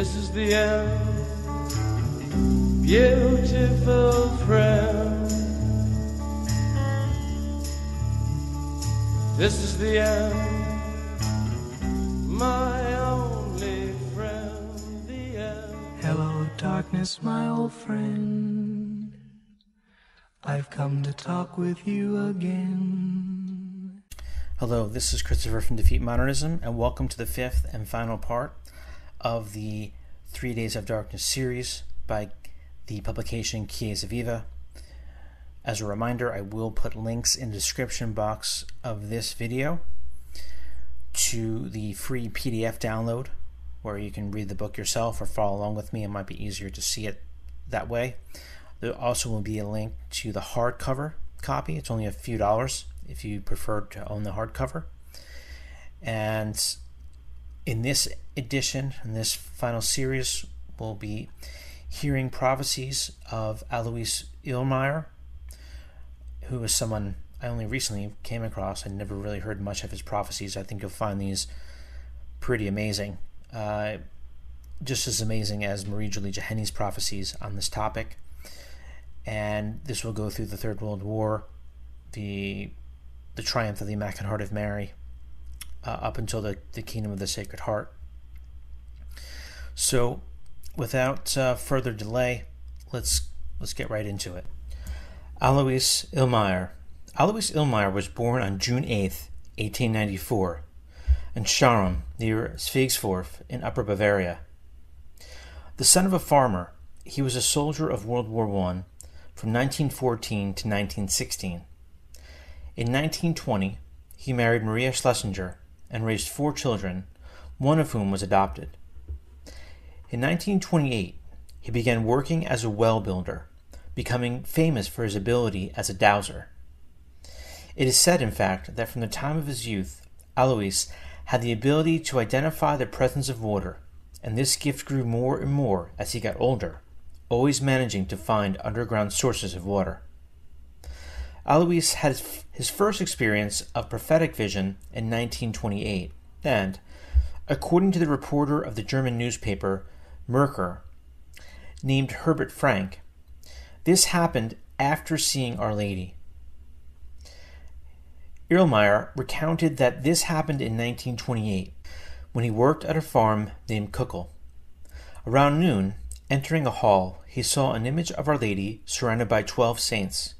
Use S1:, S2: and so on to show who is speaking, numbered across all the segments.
S1: This is the end, beautiful friend. This is the end, my only friend, the end.
S2: Hello, darkness, my old friend. I've come to talk with you again.
S3: Hello, this is Christopher from Defeat Modernism, and welcome to the fifth and final part of the 3 Days of Darkness series by the publication Chiesa Viva. As a reminder, I will put links in the description box of this video to the free PDF download where you can read the book yourself or follow along with me. It might be easier to see it that way. There also will be a link to the hardcover copy. It's only a few dollars if you prefer to own the hardcover. And in this edition, in this final series, we'll be hearing prophecies of Alois Illmayer, who is someone I only recently came across. I never really heard much of his prophecies. I think you'll find these pretty amazing. Just as amazing as Marie-Julie Jahenny's prophecies on this topic. And this will go through the Third World War, the triumph of the Immaculate Heart of Mary, up until the Kingdom of the Sacred Heart. So, without further delay, let's get right into it. Alois Illmayer. Alois Illmayer was born on June 8th, 1894, in Scharum, near Sveigsvorf in Upper Bavaria. The son of a farmer, he was a soldier of World War I from 1914 to 1916. In 1920, he married Maria Schlesinger and raised 4 children, one of whom was adopted. In 1928, he began working as a well builder, becoming famous for his ability as a dowser. It is said, in fact, that from the time of his youth, Alois had the ability to identify the presence of water, and this gift grew more and more as he got older, always managing to find underground sources of water. Alois had his first experience of prophetic vision in 1928, and, according to the reporter of the German newspaper Merkur, named Herbert Frank, this happened after seeing Our Lady. Illmayer recounted that this happened in 1928, when he worked at a farm named Kuckel. Around noon, entering a hall, he saw an image of Our Lady surrounded by 12 saints.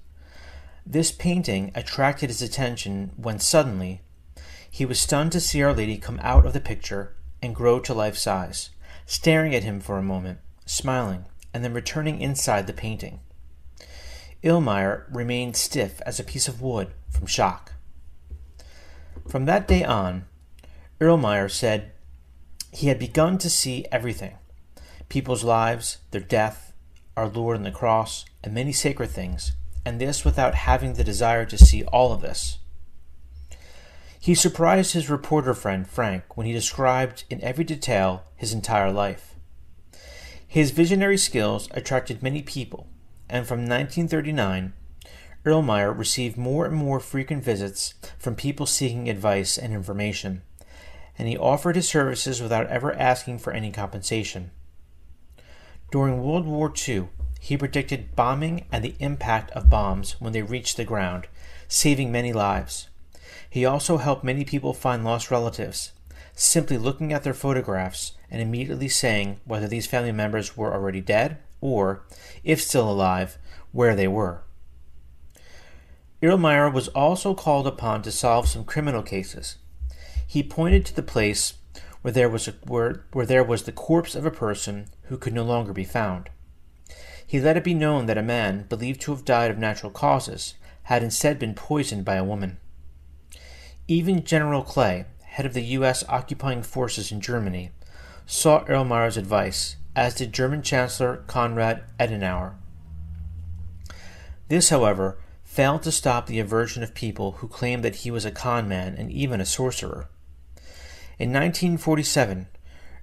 S3: This painting attracted his attention when suddenly he was stunned to see Our Lady come out of the picture and grow to life size, staring at him for a moment, smiling, and then returning inside the painting. Illmayer remained stiff as a piece of wood from shock. From that day on, Illmayer said he had begun to see everything: people's lives, their death, our Lord and the cross, and many sacred things, and this without having the desire to see all of this. He surprised his reporter friend Frank when he described in every detail his entire life. His visionary skills attracted many people, and from 1939, Illmayer received more and more frequent visits from people seeking advice and information, and he offered his services without ever asking for any compensation. During World War II, he predicted bombing and the impact of bombs when they reached the ground, saving many lives. He also helped many people find lost relatives, simply looking at their photographs and immediately saying whether these family members were already dead or, if still alive, where they were. Illmayer was also called upon to solve some criminal cases. He pointed to the place where there was the corpse of a person who could no longer be found. He let it be known that a man, believed to have died of natural causes, had instead been poisoned by a woman. Even General Clay, head of the U.S. occupying forces in Germany, sought Illmayer's advice, as did German Chancellor Konrad Adenauer. This, however, failed to stop the aversion of people who claimed that he was a con man and even a sorcerer. In 1947,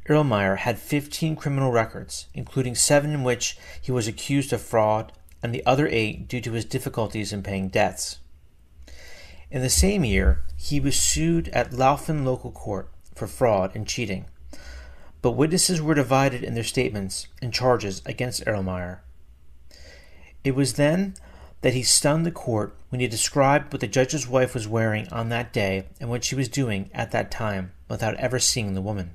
S3: Illmayer had 15 criminal records, including 7 in which he was accused of fraud and the other 8 due to his difficulties in paying debts. In the same year, he was sued at Laufen Local Court for fraud and cheating, but witnesses were divided in their statements and charges against Erlmeyer. It was then that he stunned the court when he described what the judge's wife was wearing on that day and what she was doing at that time without ever seeing the woman.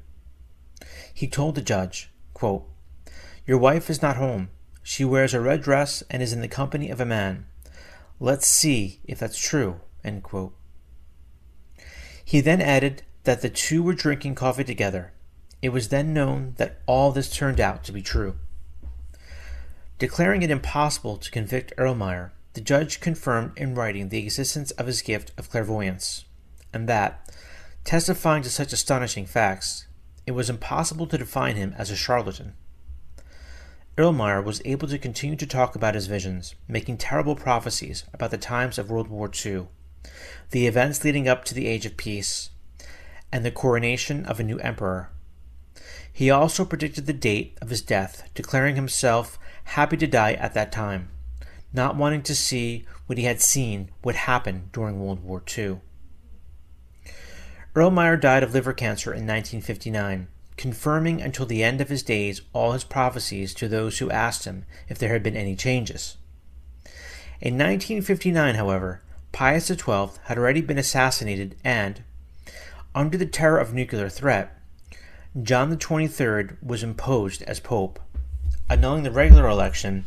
S3: He told the judge, quote, "Your wife is not home. She wears a red dress and is in the company of a man. Let's see if that's true," end quote. He then added that the two were drinking coffee together. It was then known that all this turned out to be true. Declaring it impossible to convict Erlmeyer, the judge confirmed in writing the existence of his gift of clairvoyance, and that, testifying to such astonishing facts, it was impossible to define him as a charlatan. Erlmeyer was able to continue to talk about his visions, making terrible prophecies about the times of World War II, the events leading up to the Age of Peace, and the coronation of a new emperor. He also predicted the date of his death, declaring himself happy to die at that time, not wanting to see what he had seen would happen during World War II. Erlmeyer died of liver cancer in 1959, confirming until the end of his days all his prophecies to those who asked him if there had been any changes. In 1959, however, Pius XII had already been assassinated and, under the terror of nuclear threat, John XXIII was imposed as Pope, annulling the regular election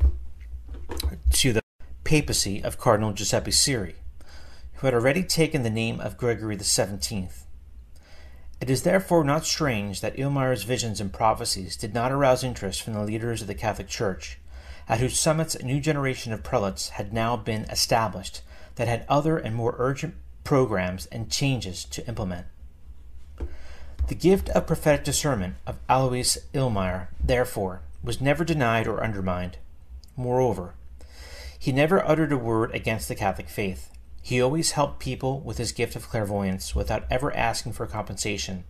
S3: to the papacy of Cardinal Giuseppe Siri, who had already taken the name of Gregory XVII. It is therefore not strange that Erlmeyer's visions and prophecies did not arouse interest from the leaders of the Catholic Church, at whose summits a new generation of prelates had now been established that had other and more urgent programs and changes to implement. The gift of prophetic discernment of Alois Erlmeyer, therefore, was never denied or undermined. Moreover, he never uttered a word against the Catholic faith. He always helped people with his gift of clairvoyance without ever asking for compensation,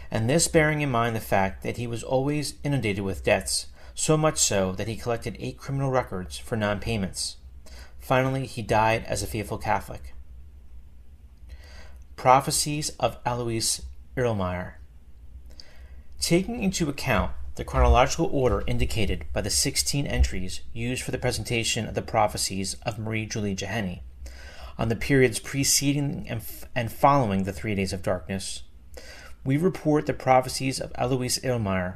S3: and this bearing in mind the fact that he was always inundated with debts, so much so that he collected 8 criminal records for non-payments. Finally, he died as a faithful Catholic. Prophecies of Alois Erlmeyer. Taking into account the chronological order indicated by the 16 entries used for the presentation of the prophecies of Marie-Julie Jahenny, on the periods preceding and following the 3 days of darkness, we report the prophecies of Alois Erlmeyer,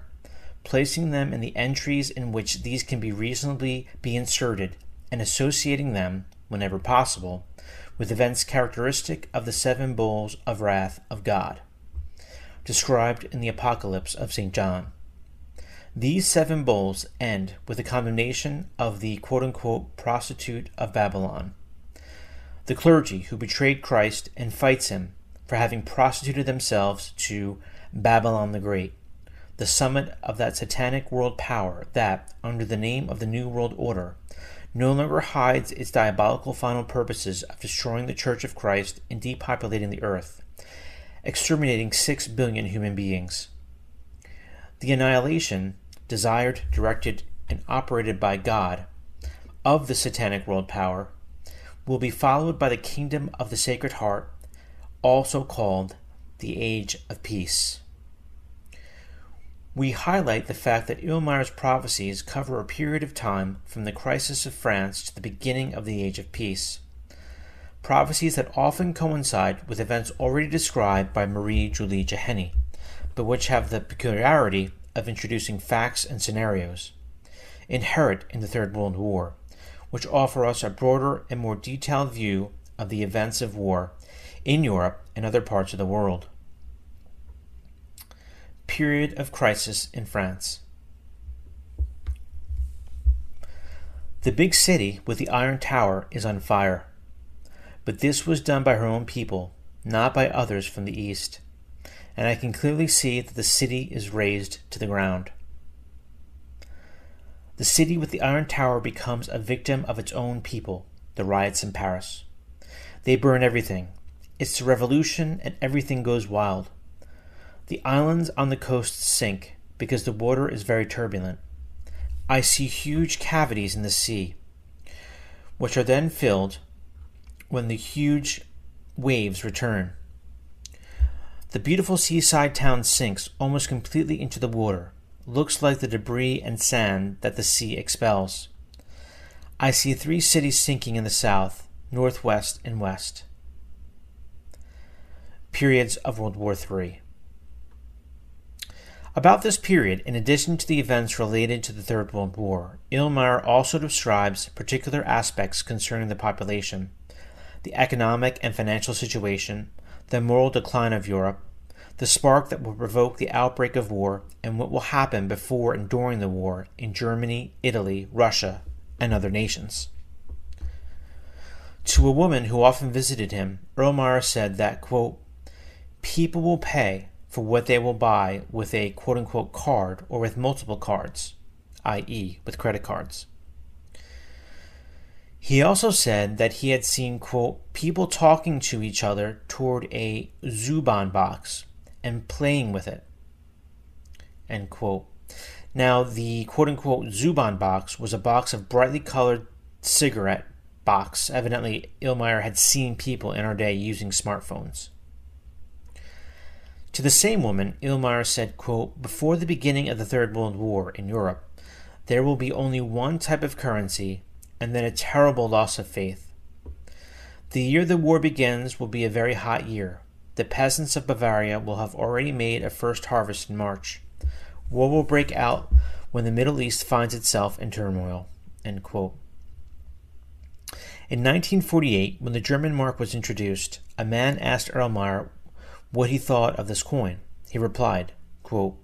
S3: placing them in the entries in which these can be reasonably be inserted and associating them, whenever possible, with events characteristic of the 7 bowls of wrath of God, described in the Apocalypse of St. John. These 7 bowls end with the condemnation of the quote-unquote prostitute of Babylon, the clergy who betrayed Christ and fights him for having prostituted themselves to Babylon the Great, the summit of that satanic world power that, under the name of the New World Order, no longer hides its diabolical final purposes of destroying the Church of Christ and depopulating the earth, exterminating 6 billion human beings. The annihilation, desired, directed, and operated by God, of the satanic world power, will be followed by the kingdom of the Sacred Heart, also called the Age of Peace. We highlight the fact that Erlmeyer's prophecies cover a period of time from the crisis of France to the beginning of the Age of Peace, prophecies that often coincide with events already described by Marie-Julie Jahenny, but which have the peculiarity of introducing facts and scenarios inherent in the Third World War, which offer us a broader and more detailed view of the events of war in Europe and other parts of the world. Period of crisis in France. The big city with the Iron Tower is on fire, but this was done by her own people, not by others from the east, and I can clearly see that the city is razed to the ground. The city with the Iron Tower becomes a victim of its own people, the riots in Paris. They burn everything. It's a revolution and everything goes wild. The islands on the coast sink because the water is very turbulent. I see huge cavities in the sea, which are then filled when the huge waves return. The beautiful seaside town sinks almost completely into the water. Looks like the debris and sand that the sea expels. I see 3 cities sinking in the south, northwest, and west. Periods of World War III. About this period, in addition to the events related to the Third World War, Illmeyer also describes particular aspects concerning the population, the economic and financial situation, the moral decline of Europe, the spark that will provoke the outbreak of war, and what will happen before and during the war in Germany, Italy, Russia, and other nations. To a woman who often visited him, Erlmeyer said that, quote, people will pay for what they will buy with a quote-unquote card or with multiple cards, i.e. with credit cards. He also said that he had seen, quote, people talking to each other toward a Zubon box and playing with it, end quote. Now, the quote-unquote Zubon box was a box of brightly colored cigarette box. Evidently, Illmeyer had seen people in our day using smartphones. To the same woman, Illmeyer said, quote, before the beginning of the Third World War in Europe, there will be only one type of currency and then a terrible loss of faith. The year the war begins will be a very hot year. The peasants of Bavaria will have already made a first harvest in March. War will break out when the Middle East finds itself in turmoil, end quote. In 1948, when the German mark was introduced, a man asked Erlmeyer what he thought of this coin. He replied, quote,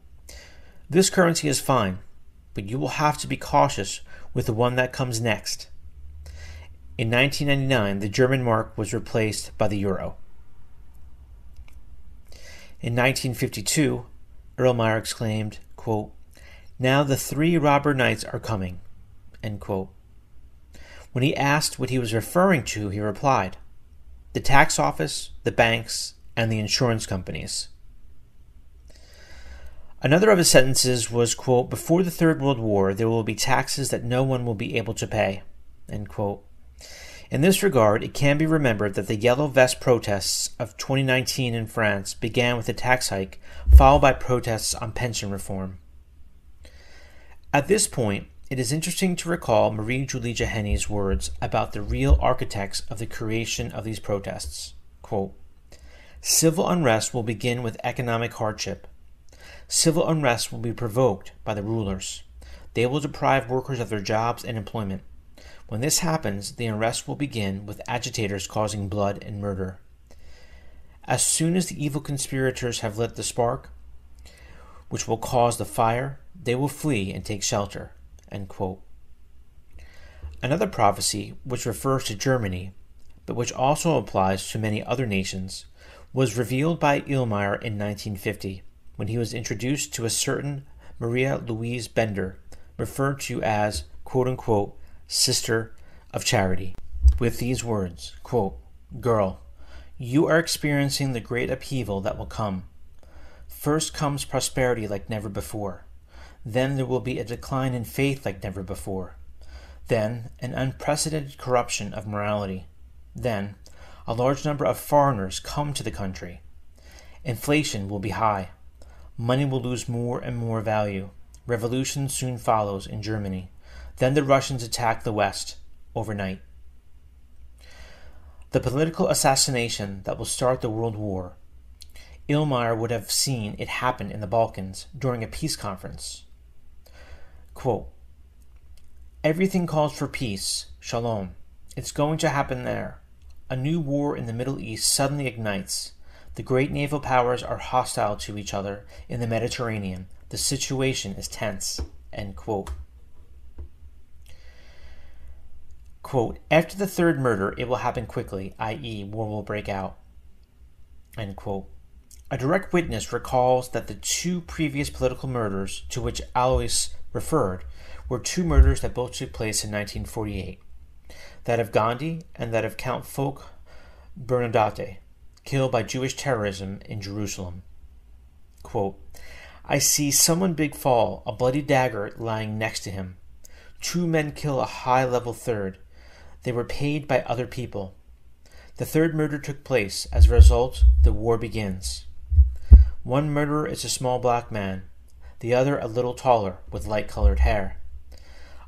S3: this currency is fine, but you will have to be cautious with the one that comes next. In 1999, the German mark was replaced by the euro. In 1952, Erlmeyer exclaimed, quote, now the 3 robber knights are coming, end quote. When he asked what he was referring to, he replied, the tax office, the banks, and the insurance companies. Another of his sentences was, quote, before the Third World War, there will be taxes that no one will be able to pay, end quote. In this regard, it can be remembered that the Yellow Vest protests of 2019 in France began with a tax hike, followed by protests on pension reform. At this point, it is interesting to recall Marie-Julie Jahenny's words about the real architects of the creation of these protests. Quote, civil unrest will begin with economic hardship. Civil unrest will be provoked by the rulers. They will deprive workers of their jobs and employment. When this happens, the unrest will begin with agitators causing blood and murder. As soon as the evil conspirators have lit the spark, which will cause the fire, they will flee and take shelter, end quote. Another prophecy, which refers to Germany, but which also applies to many other nations, was revealed by Illmeyer in 1950, when he was introduced to a certain Maria Louise Bender, referred to as, quote-unquote, Sister of Charity, with these words, quote, girl, you are experiencing the great upheaval that will come. First comes prosperity like never before. Then there will be a decline in faith like never before. Then an unprecedented corruption of morality. Then a large number of foreigners come to the country. Inflation will be high. Money will lose more and more value. Revolution soon follows in Germany. Then the Russians attack the West overnight. The political assassination that will start the World War. Illmeyer would have seen it happen in the Balkans during a peace conference. Quote, everything calls for peace, shalom. It's going to happen there. A new war in the Middle East suddenly ignites. The great naval powers are hostile to each other in the Mediterranean. The situation is tense, end quote. Quote, after the third murder, it will happen quickly, i.e. war will break out, end quote. A direct witness recalls that the 2 previous political murders to which Alois referred were 2 murders that both took place in 1948, that of Gandhi and that of Count Foch Bernadette, killed by Jewish terrorism in Jerusalem. Quote, I see someone big fall, a bloody dagger lying next to him. 2 men kill a high-level third. They were paid by other people. The third murder took place. As a result, the war begins. One murderer is a small black man, the other a little taller with light-colored hair.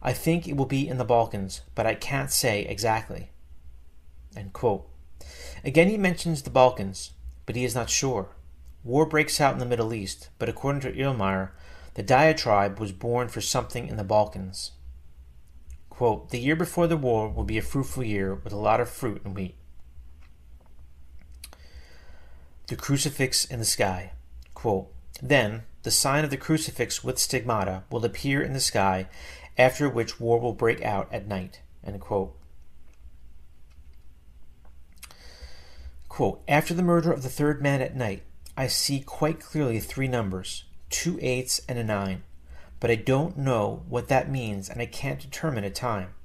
S3: I think it will be in the Balkans, but I can't say exactly." End quote. Again he mentions the Balkans, but he is not sure. War breaks out in the Middle East, but according to Erlenmeyer, the diatribe was born for something in the Balkans. Quote, "The year before the war will be a fruitful year with a lot of fruit and wheat." The crucifix in the sky. Quote, "Then the sign of the crucifix with stigmata will appear in the sky, after which war will break out at night." End quote. Quote, "After the murder of the third man at night, I see quite clearly 3 numbers, 2 8s and a 9, but I don't know what that means and I can't determine a time.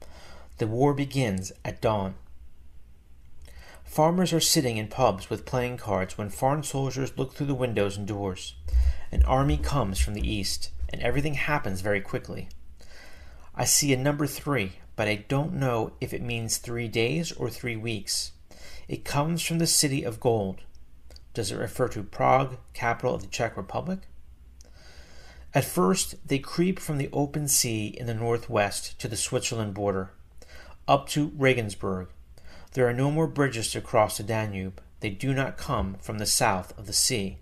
S3: The war begins at dawn." Farmers are sitting in pubs with playing cards when foreign soldiers look through the windows and doors. An army comes from the east, and everything happens very quickly. I see a number 3, but I don't know if it means 3 days or 3 weeks. It comes from the city of gold. Does it refer to Prague, capital of the Czech Republic? At first, they creep from the open sea in the northwest to the Switzerland border, up to Regensburg. There are no more bridges to cross the Danube. They do not come from the south of the sea.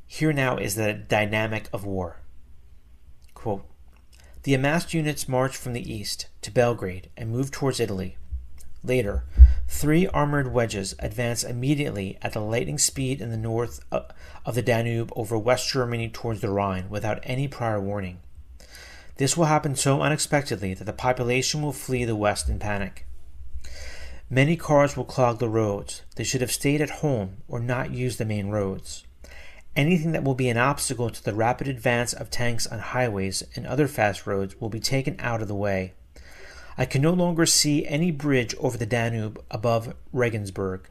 S3: Here now is the dynamic of war. Quote, "The amassed units march from the east to Belgrade and move towards Italy. Later, 3 armored wedges advance immediately at the lightning speed in the north of the Danube over West Germany towards the Rhine without any prior warning. This will happen so unexpectedly that the population will flee the west in panic. Many cars will clog the roads. They should have stayed at home or not used the main roads. Anything that will be an obstacle to the rapid advance of tanks on highways and other fast roads will be taken out of the way. I can no longer see any bridge over the Danube above Regensburg.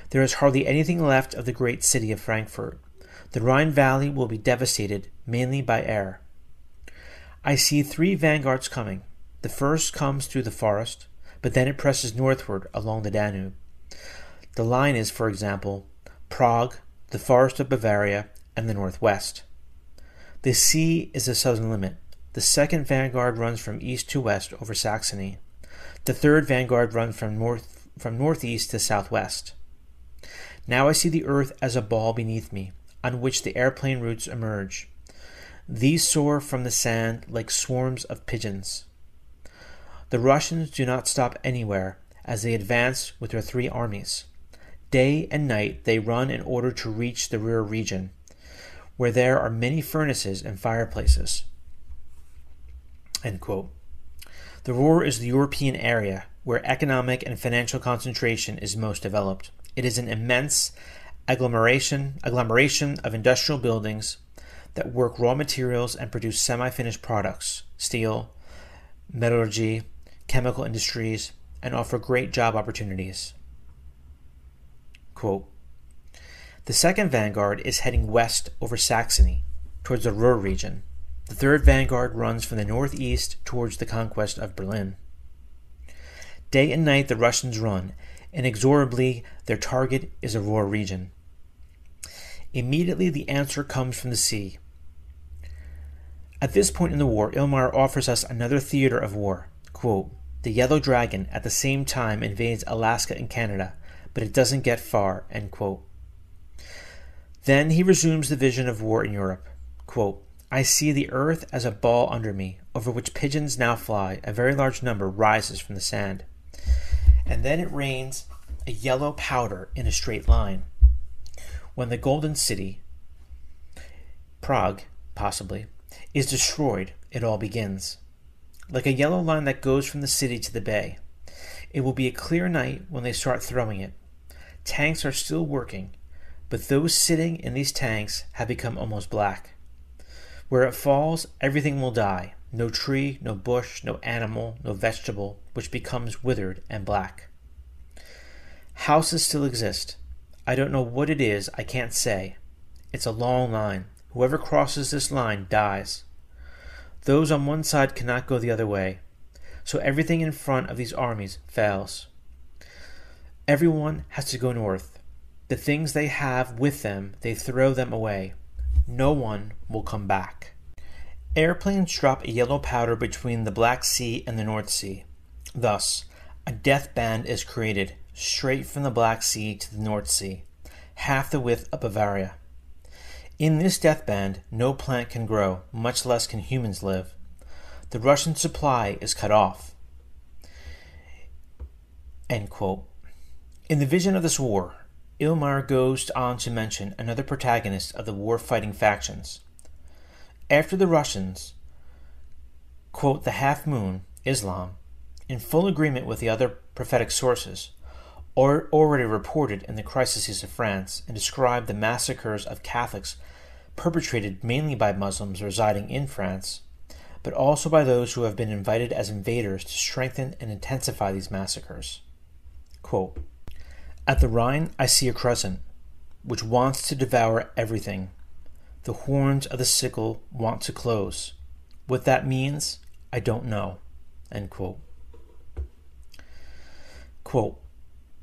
S3: There is hardly anything left of the great city of Frankfurt. The Rhine Valley will be devastated, mainly by air. I see 3 vanguards coming. The first comes through the forest, but then it presses northward along the Danube. The line is, for example, Prague, the forest of Bavaria, and the northwest. The sea is the southern limit. The second vanguard runs from east to west over Saxony. The third vanguard runs from northeast to southwest. Now I see the earth as a ball beneath me, on which the airplane routes emerge. These soar from the sand like swarms of pigeons. The Russians do not stop anywhere as they advance with their 3 armies. Day and night they run in order to reach the Ruhr region, where there are many furnaces and fireplaces." End quote. The Ruhr is the European area where economic and financial concentration is most developed. It is an immense agglomeration of industrial buildings that work raw materials and produce semi-finished products, steel, metallurgy, chemical industries, and offer great job opportunities. Quote, "The second vanguard is heading west over Saxony, towards the Ruhr region. The third vanguard runs from the northeast towards the conquest of Berlin. Day and night the Russians run. Inexorably, their target is the Ruhr region. Immediately the answer comes from the sea. At this point in the war, Erlenmeyer offers us another theater of war. Quote, "The Yellow Dragon at the same time invades Alaska and Canada, but it doesn't get far." End quote. Then he resumes the vision of war in Europe. Quote, "I see the earth as a ball under me, over which pigeons now fly. A very large number rises from the sand. And then it rains a yellow powder in a straight line. When the golden city, Prague, possibly, is destroyed, it all begins. Like a yellow line that goes from the city to the bay. It will be a clear night when they start throwing it. Tanks are still working, but those sitting in these tanks have become almost black. Where it falls, everything will die. No tree, no bush, no animal, no vegetable, which becomes withered and black. Houses still exist. I don't know what it is, I can't say. It's a long line. Whoever crosses this line dies. Those on one side cannot go the other way, so everything in front of these armies fails. Everyone has to go north. The things they have with them, they throw them away. No one will come back. Airplanes drop a yellow powder between the Black Sea and the North Sea. Thus, a death band is created straight from the Black Sea to the North Sea, half the width of Bavaria. In this death band, no plant can grow, much less can humans live. The Russian supply is cut off. End quote. In the vision of this war, Illmayer goes on to mention another protagonist of the war-fighting factions. After the Russians, quote, the half-moon, Islam, in full agreement with the other prophetic sources, already reported in the crises of France and described the massacres of Catholics perpetrated mainly by Muslims residing in France, but also by those who have been invited as invaders to strengthen and intensify these massacres. Quote, at the Rhine I see a crescent, which wants to devour everything. The horns of the sickle want to close. What that means, I don't know. End quote. Quote,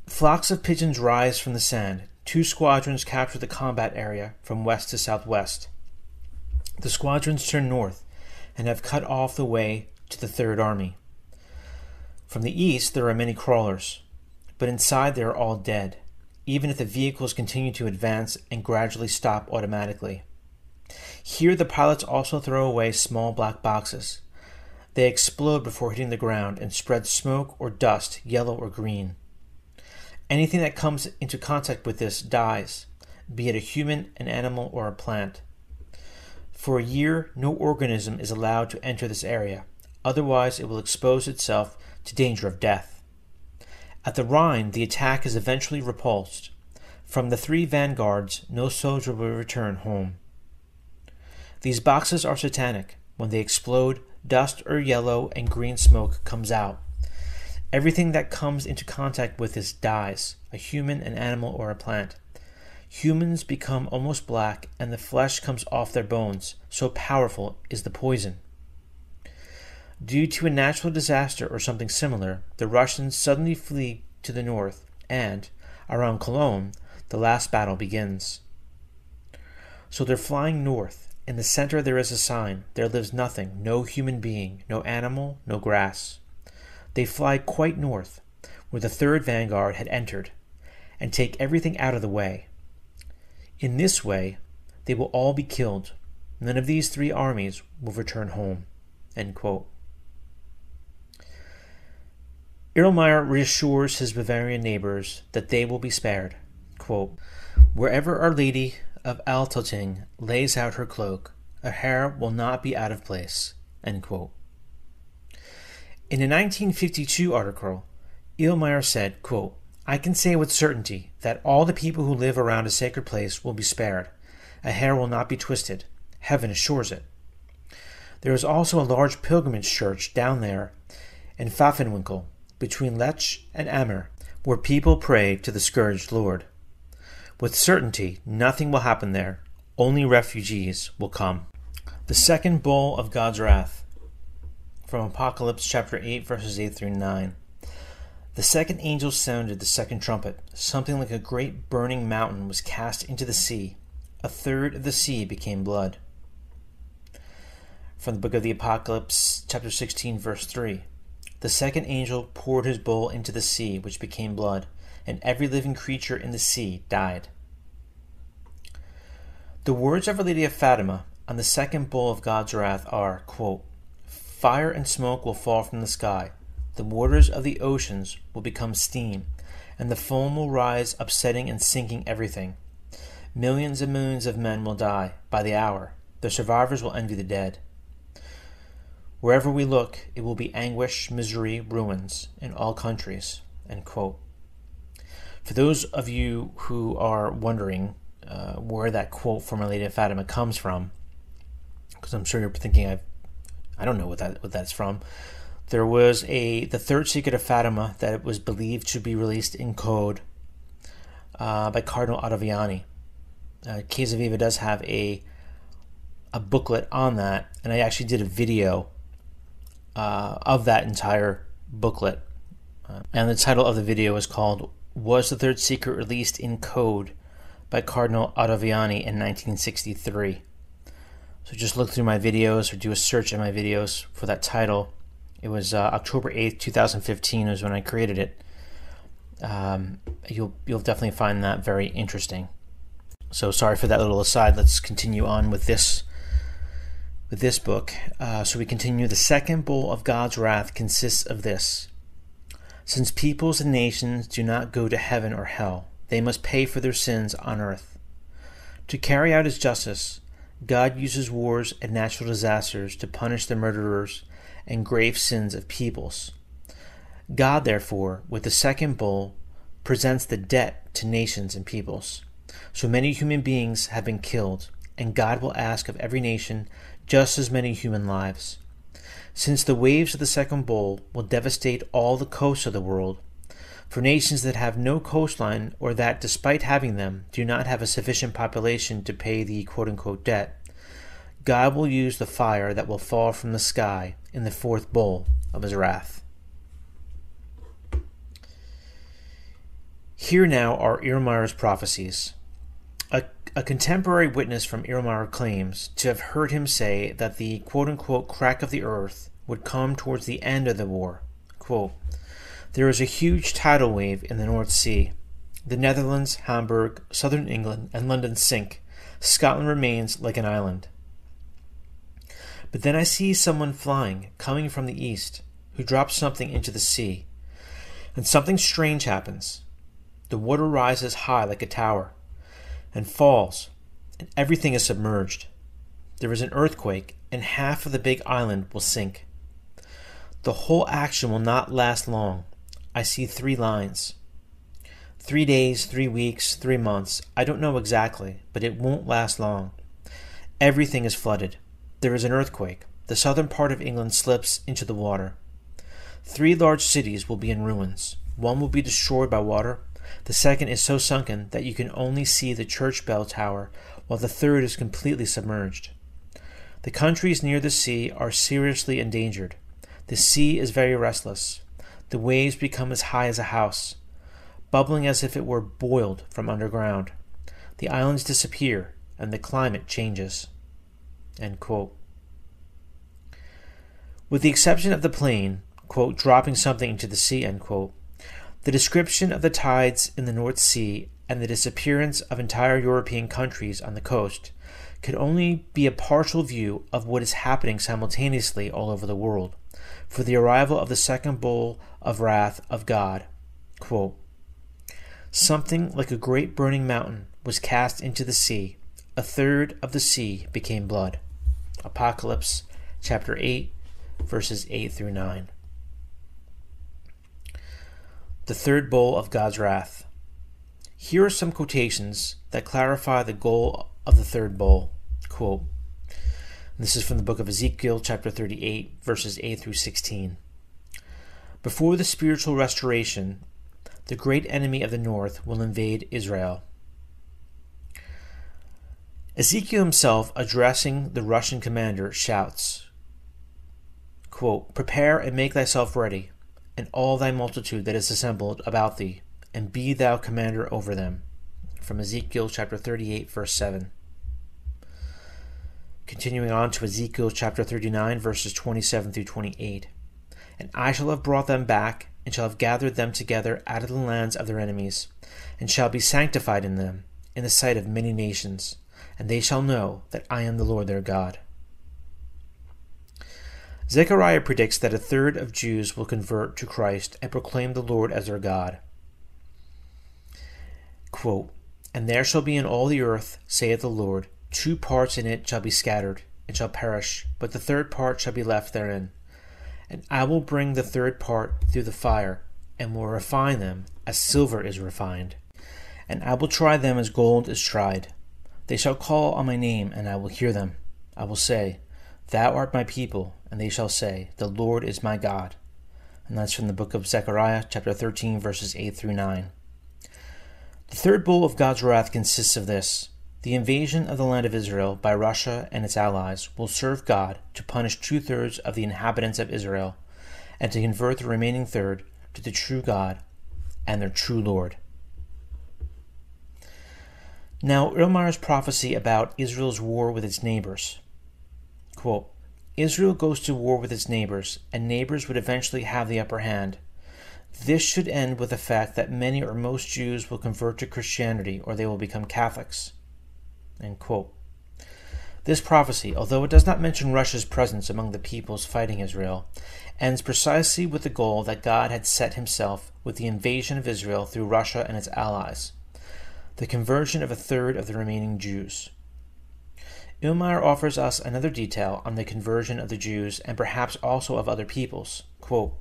S3: flocks of pigeons rise from the sand. 2 squadrons capture the combat area from west to southwest. The squadrons turn north and have cut off the way to the Third Army. From the east there are many crawlers, but inside they are all dead, even if the vehicles continue to advance and gradually stop automatically. Here the pilots also throw away small black boxes. They explode before hitting the ground and spread smoke or dust, yellow or green. Anything that comes into contact with this dies, be it a human, an animal, or a plant. For a year, no organism is allowed to enter this area, otherwise it will expose itself to danger of death. At the Rhine, the attack is eventually repulsed. From the 3 vanguards, no soldier will return home. These boxes are satanic. When they explode, dust or yellow and green smoke comes out. Everything that comes into contact with this dies, a human, an animal, or a plant. Humans become almost black and the flesh comes off their bones, so powerful is the poison. Due to a natural disaster or something similar, the Russians suddenly flee to the north and, around Cologne, the last battle begins. So they're flying north. In the center there is a sign. There lives nothing, no human being, no animal, no grass. They fly quite north, where the 3rd Vanguard had entered, and take everything out of the way. In this way, they will all be killed. None of these 3 armies will return home. End quote. Erlmeyer reassures his Bavarian neighbors that they will be spared. Quote, wherever Our Lady of Altötting lays out her cloak, a hair will not be out of place. End quote. In a 1952 article, Erlmeyer said, quote, I can say with certainty that all the people who live around a sacred place will be spared. A hair will not be twisted. Heaven assures it. There is also a large pilgrimage church down there in Pfaffenwinkel, between Lech and Ammer, where people pray to the scourged Lord. With certainty, nothing will happen there. Only refugees will come. The second bowl of God's wrath. From Apocalypse chapter 8, verses 8 through 9. The second angel sounded the second trumpet. Something like a great burning mountain was cast into the sea. 1/3 of the sea became blood. From the book of the Apocalypse, chapter 16, verse 3. The second angel poured his bowl into the sea, which became blood, and every living creature in the sea died. The words of Our Lady of Fatima on the second bowl of God's wrath are, quote, fire and smoke will fall from the sky, the waters of the oceans will become steam, and the foam will rise, upsetting and sinking everything. Millions and millions of men will die by the hour. The survivors will envy the dead. Wherever we look, it will be anguish, misery, ruins in all countries. End quote. For those of you who are wondering where that quote from Our Lady of Fatima comes from, because I'm sure you're thinking I don't know what that's from. There was the Third Secret of Fatima that was believed to be released in code by Cardinal Ottaviani. Chiesa Viva does have a booklet on that, and I actually did a video of that entire booklet. And the title of the video is called Was the Third Secret released in code by Cardinal Ottaviani in 1963? So just look through my videos or do a search in my videos for that title. It was October 8th, 2015 was when I created it. You'll definitely find that very interesting. So sorry for that little aside. Let's continue on with this book. So we continue. The second bowl of God's wrath consists of this. Since peoples and nations do not go to heaven or hell, they must pay for their sins on earth. To carry out his justice, God uses wars and natural disasters to punish the murderers and grave sins of peoples. God, therefore, with the second bowl, presents the debt to nations and peoples. So many human beings have been killed, and God will ask of every nation just as many human lives. Since the waves of the second bowl will devastate all the coasts of the world, for nations that have no coastline or that, despite having them, do not have a sufficient population to pay the quote-unquote debt, God will use the fire that will fall from the sky in the fourth bowl of his wrath. Here now are Erlenmeyer's prophecies. A contemporary witness from Erlenmeyer claims to have heard him say that the quote-unquote crack of the earth would come towards the end of the war. Quote, there is a huge tidal wave in the North Sea. The Netherlands, Hamburg, southern England, and London sink. Scotland remains like an island. But then I see someone flying, coming from the east, who drops something into the sea. And something strange happens. The water rises high like a tower, and falls, and everything is submerged. There is an earthquake, and half of the big island will sink. The whole action will not last long. I see 3 lines. 3 days, 3 weeks, 3 months. I don't know exactly, but it won't last long. Everything is flooded. There is an earthquake. The southern part of England slips into the water. 3 large cities will be in ruins. One will be destroyed by water. The second is so sunken that you can only see the church bell tower, while the third is completely submerged. The countries near the sea are seriously endangered. The sea is very restless. The waves become as high as a house, bubbling as if it were boiled from underground. The islands disappear, and the climate changes. End quote. With the exception of the plane, quote, dropping something into the sea, end quote, the description of the tides in the North Sea and the disappearance of entire European countries on the coast could only be a partial view of what is happening simultaneously all over the world, for the arrival of the second bowl of wrath of God. Quote, something like a great burning mountain was cast into the sea. A third of the sea became blood. Apocalypse chapter 8, verses 8 through 9. The third bowl of God's wrath. Here are some quotations that clarify the goal of the third bowl. Quote, this is from the book of Ezekiel, chapter 38, verses 8 through 16. Before the spiritual restoration, the great enemy of the north will invade Israel. Ezekiel himself, addressing the Russian commander, shouts, quote, prepare and make thyself ready, and all thy multitude that is assembled about thee, and be thou commander over them. From Ezekiel chapter 38, verse 7. Continuing on to Ezekiel chapter 39, verses 27 through 28. And I shall have brought them back, and shall have gathered them together out of the lands of their enemies, and shall be sanctified in them, in the sight of many nations, and they shall know that I am the Lord their God. Zechariah predicts that a third of Jews will convert to Christ and proclaim the Lord as their God. Quote, and there shall be in all the earth, saith the Lord, 2 parts in it shall be scattered, and shall perish, but the third part shall be left therein. And I will bring the third part through the fire, and will refine them as silver is refined. And I will try them as gold is tried. They shall call on my name, and I will hear them. I will say, Thou art my people, and they shall say, The Lord is my God. And that's from the book of Zechariah, chapter 13, verses 8 through 9. The third bowl of God's wrath consists of this. The invasion of the land of Israel by Russia and its allies will serve God to punish 2/3 of the inhabitants of Israel, and to convert the remaining third to the true God and their true Lord. Now, Erlmeyer's prophecy about Israel's war with its neighbors. Quote, Israel goes to war with its neighbors, and neighbors would eventually have the upper hand. This should end with the fact that many or most Jews will convert to Christianity or they will become Catholics. End quote. This prophecy, although it does not mention Russia's presence among the peoples fighting Israel, ends precisely with the goal that God had set himself with the invasion of Israel through Russia and its allies, the conversion of a third of the remaining Jews. Erlmeyer offers us another detail on the conversion of the Jews and perhaps also of other peoples. Quote,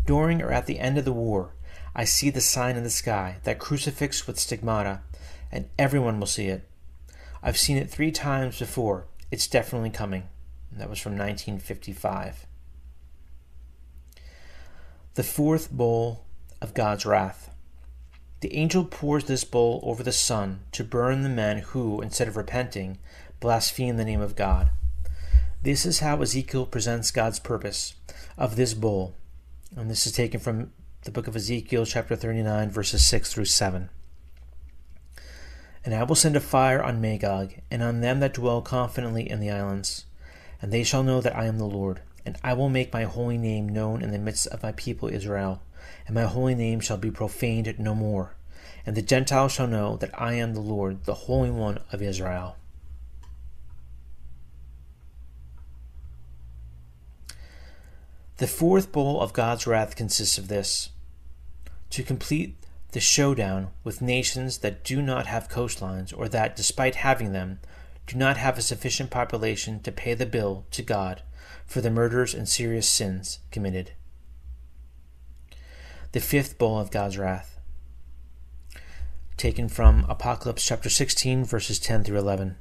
S3: During or at the end of the war, I see the sign in the sky, that crucifix with stigmata, and everyone will see it. I've seen it 3 times before. It's definitely coming. That was from 1955. The fourth bowl of God's wrath. The angel pours this bowl over the sun to burn the men who, instead of repenting, blaspheme the name of God. This is how Ezekiel presents God's purpose of this bowl. And this is taken from the book of Ezekiel, chapter 39, verses 6 through 7. And I will send a fire on Magog, and on them that dwell confidently in the islands. And they shall know that I am the Lord. And I will make my holy name known in the midst of my people Israel. And my holy name shall be profaned no more. And the Gentiles shall know that I am the Lord, the Holy One of Israel. The fourth bowl of God's wrath consists of this: to complete the showdown with nations that do not have coastlines, or that, despite having them, do not have a sufficient population to pay the bill to God for the murders and serious sins committed. The fifth bowl of God's wrath, taken from Apocalypse chapter 16, verses 10 through 11.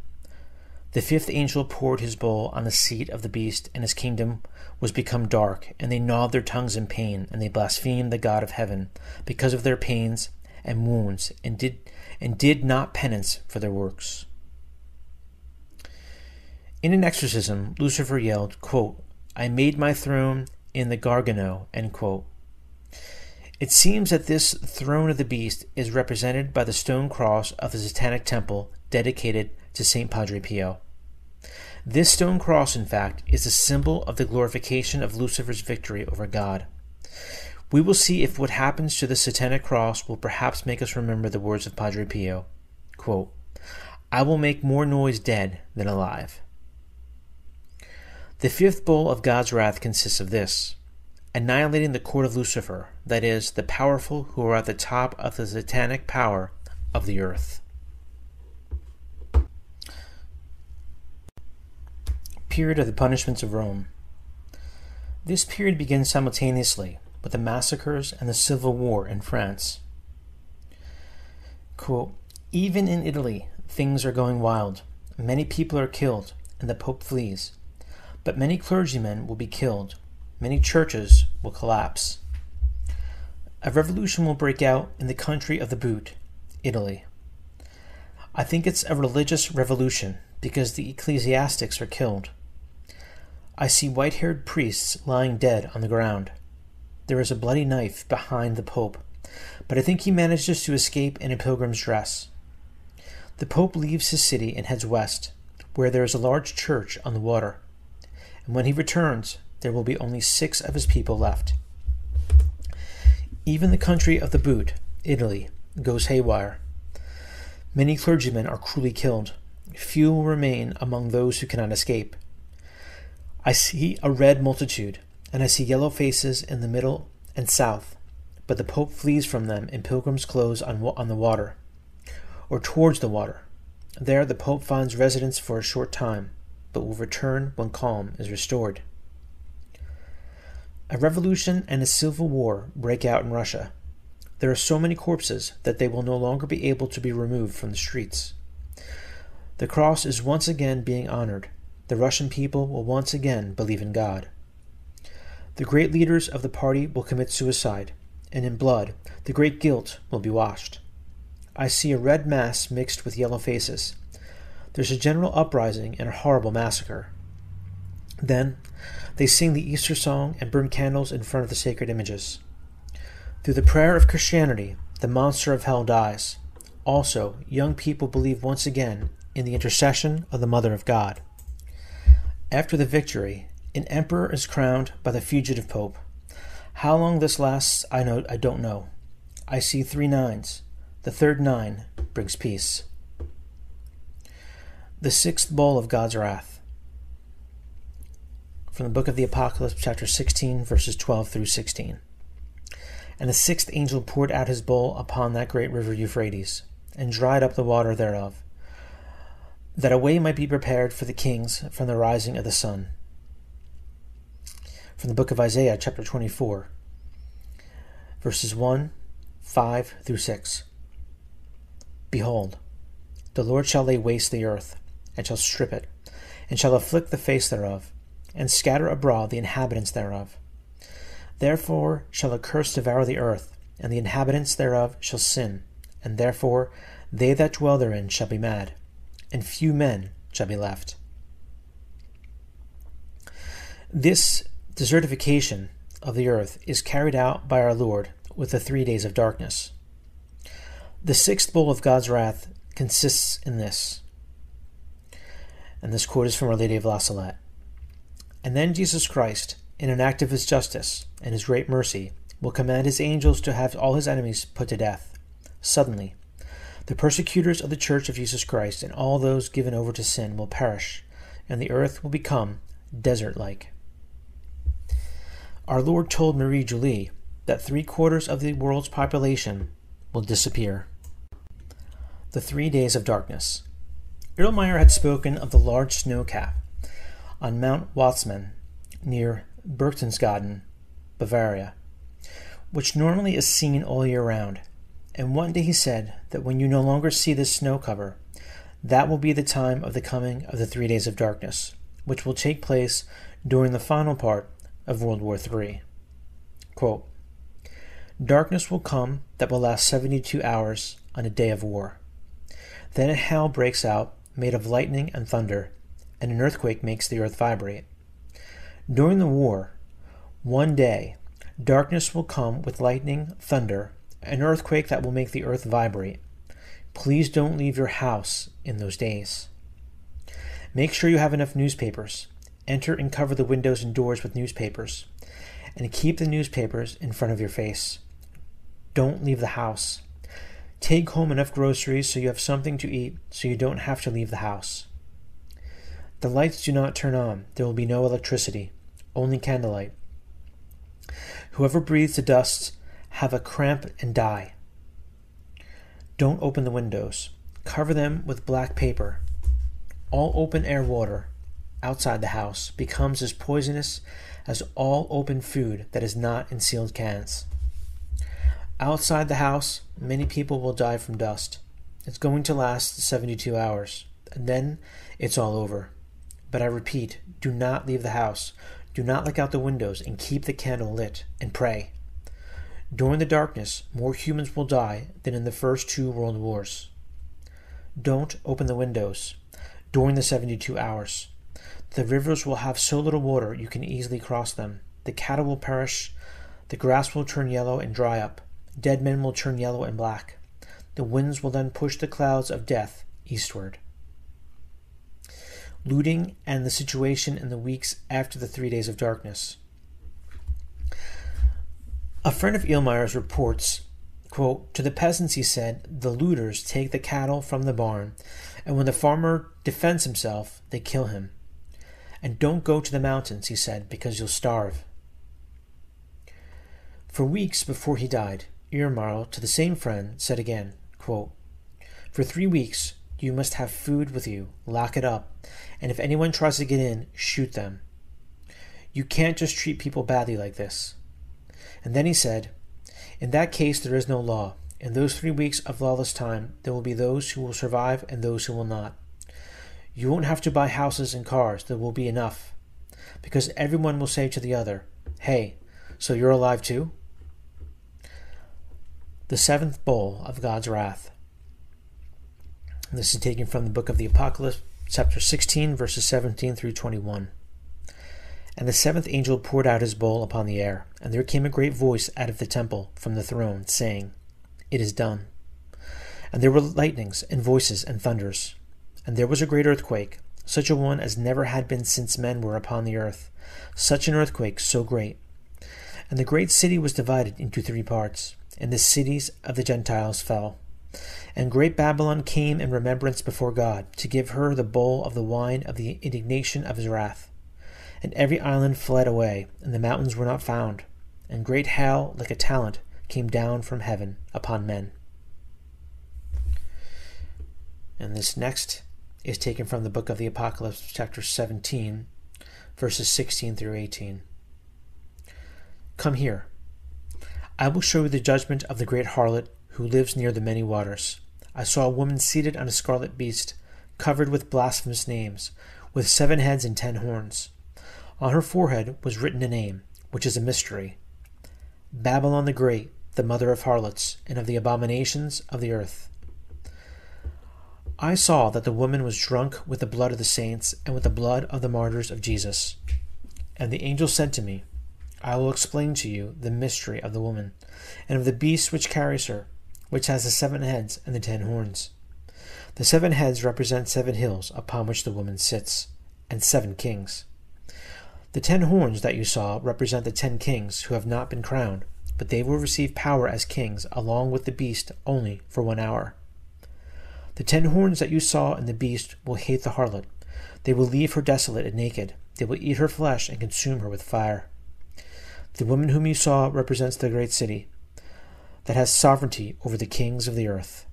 S3: The fifth angel poured his bowl on the seat of the beast, and his kingdom was become dark, and they gnawed their tongues in pain, and they blasphemed the God of heaven because of their pains and wounds, and did not penance for their works. In an exorcism, Lucifer yelled, quote, I made my throne in the Gargano, end quote. It seems that this throne of the beast is represented by the stone cross of the Satanic temple dedicated to St. Padre Pio. This stone cross, in fact, is a symbol of the glorification of Lucifer's victory over God. We will see if what happens to the Satanic cross will perhaps make us remember the words of Padre Pio, quote, I will make more noise dead than alive. The fifth bowl of God's wrath consists of this: annihilating the court of Lucifer, that is, the powerful who are at the top of the Satanic power of the earth. Period of the punishments of Rome. This period begins simultaneously with the massacres and the civil war in France. Quote, even in Italy, things are going wild. Many people are killed, and the Pope flees. But many clergymen will be killed. Many churches will collapse. A revolution will break out in the country of the boot, Italy. I think it's a religious revolution because the ecclesiastics are killed. I see white-haired priests lying dead on the ground. There is a bloody knife behind the Pope, but I think he manages to escape in a pilgrim's dress. The Pope leaves his city and heads west, where there is a large church on the water. And when he returns, there will be only 6 of his people left. Even the country of the boot, Italy, goes haywire. Many clergymen are cruelly killed. Few will remain among those who cannot escape. I see a red multitude, and I see yellow faces in the middle and south, but the Pope flees from them in pilgrim's clothes on the water, or towards the water. There the Pope finds residence for a short time, but will return when calm is restored. A revolution and a civil war break out in Russia. There are so many corpses that they will no longer be able to be removed from the streets. The cross is once again being honored. The Russian people will once again believe in God. The great leaders of the party will commit suicide, and in blood the great guilt will be washed. I see a red mass mixed with yellow faces. There's a general uprising and a horrible massacre. Then they sing the Easter song and burn candles in front of the sacred images. Through the prayer of Christianity, the monster of hell dies. also young people believe once again in the intercession of the Mother of God. After the victory, an emperor is crowned by the fugitive pope. How long this lasts, I don't know. I see 3 9s. The third 9 brings peace. The sixth bowl of God's wrath. From the book of the Apocalypse, chapter 16, verses 12 through 16. And the sixth angel poured out his bowl upon that great river Euphrates, and dried up the water thereof, that a way might be prepared for the kings from the rising of the sun. From the book of Isaiah, chapter 24, verses 1, 5 through 6. Behold, the Lord shall lay waste the earth, and shall strip it, and shall afflict the face thereof, and scatter abroad the inhabitants thereof. Therefore shall a curse devour the earth, and the inhabitants thereof shall sin, and therefore they that dwell therein shall be mad, and few men shall be left. This desertification of the earth is carried out by our Lord with the 3 days of darkness. The sixth bowl of God's wrath consists in this. And this quote is from Our Lady of La Salette. And then Jesus Christ, in an act of his justice and his great mercy, will command his angels to have all his enemies put to death. Suddenly, the persecutors of the Church of Jesus Christ and all those given over to sin will perish, and the earth will become desert-like. Our Lord told Marie Julie that 3/4 of the world's population will disappear. The 3 days of darkness. Erlenmeyer had spoken of the large snow cap on Mount Watzmann near Berchtesgaden, Bavaria, which normally is seen all year round. And one day he said that when you no longer see this snow cover, that will be the time of the coming of the 3 days of darkness, which will take place during the final part of World War III. Quote, darkness will come that will last 72 hours on a day of war. Then a hail breaks out made of lightning and thunder, and an earthquake makes the earth vibrate. During the war, one day, darkness will come with lightning, thunder, an earthquake that will make the earth vibrate. Please don't leave your house in those days. Make sure you have enough newspapers. Enter and cover the windows and doors with newspapers, and keep the newspapers in front of your face. Don't leave the house. Take home enough groceries so you have something to eat so you don't have to leave the house. The lights do not turn on. There will be no electricity, only candlelight. Whoever breathes the dust have a cramp and die. Don't open the windows. Cover them with black paper. All open-air water outside the house becomes as poisonous as all open food that is not in sealed cans. Outside the house, many people will die from dust. It's going to last 72 hours, and then it's all over. But I repeat, do not leave the house. Do not look out the windows, and keep the candle lit, and pray. During the darkness, more humans will die than in the first 2 world wars. Don't open the windows during the 72 hours. The rivers will have so little water you can easily cross them. The cattle will perish. The grass will turn yellow and dry up. Dead men will turn yellow and black. The winds will then push the clouds of death eastward. Looting and the situation in the weeks after the 3 days of darkness. A friend of Erlenmeyer's reports, quote, to the peasants he said, the looters take the cattle from the barn, and when the farmer defends himself, they kill him. And don't go to the mountains, he said, because you'll starve. For weeks before he died, Erlenmeyer, to the same friend, said again, quote, for 3 weeks you must have food with you, lock it up, and if anyone tries to get in, shoot them. You can't just treat people badly like this. And then he said, in that case there is no law. In those 3 weeks of lawless time, there will be those who will survive and those who will not. You won't have to buy houses and cars, there will be enough. Because everyone will say to the other, hey, so you're alive too? The seventh bowl of God's wrath. This is taken from the book of the Apocalypse, chapter 16, verses 17 through 21. And the seventh angel poured out his bowl upon the air, and there came a great voice out of the temple from the throne, saying, it is done. And there were lightnings, and voices, and thunders. And there was a great earthquake, such a one as never had been since men were upon the earth, such an earthquake so great. And the great city was divided into 3 parts, and the cities of the Gentiles fell. And great Babylon came in remembrance before God, to give her the bowl of the wine of the indignation of his wrath. And every island fled away, and the mountains were not found. And great hail, like a talent, came down from heaven upon men. And this next is taken from the book of the Apocalypse, chapter 17, verses 16 through 18. Come here. I will show you the judgment of the great harlot who lives near the many waters. I saw a woman seated on a scarlet beast, covered with blasphemous names, with 7 heads and 10 horns. On her forehead was written a name, which is a mystery: Babylon the Great, the mother of harlots, and of the abominations of the earth. I saw that the woman was drunk with the blood of the saints and with the blood of the martyrs of Jesus. And the angel said to me, I will explain to you the mystery of the woman, and of the beast which carries her, which has the 7 heads and the 10 horns. The 7 heads represent 7 hills upon which the woman sits, and 7 kings. The 10 horns that you saw represent the 10 kings who have not been crowned, but they will receive power as kings along with the beast only for 1 hour. The 10 horns that you saw in the beast will hate the harlot. They will leave her desolate and naked. They will eat her flesh and consume her with fire. The woman whom you saw represents the great city that has sovereignty over the kings of the earth.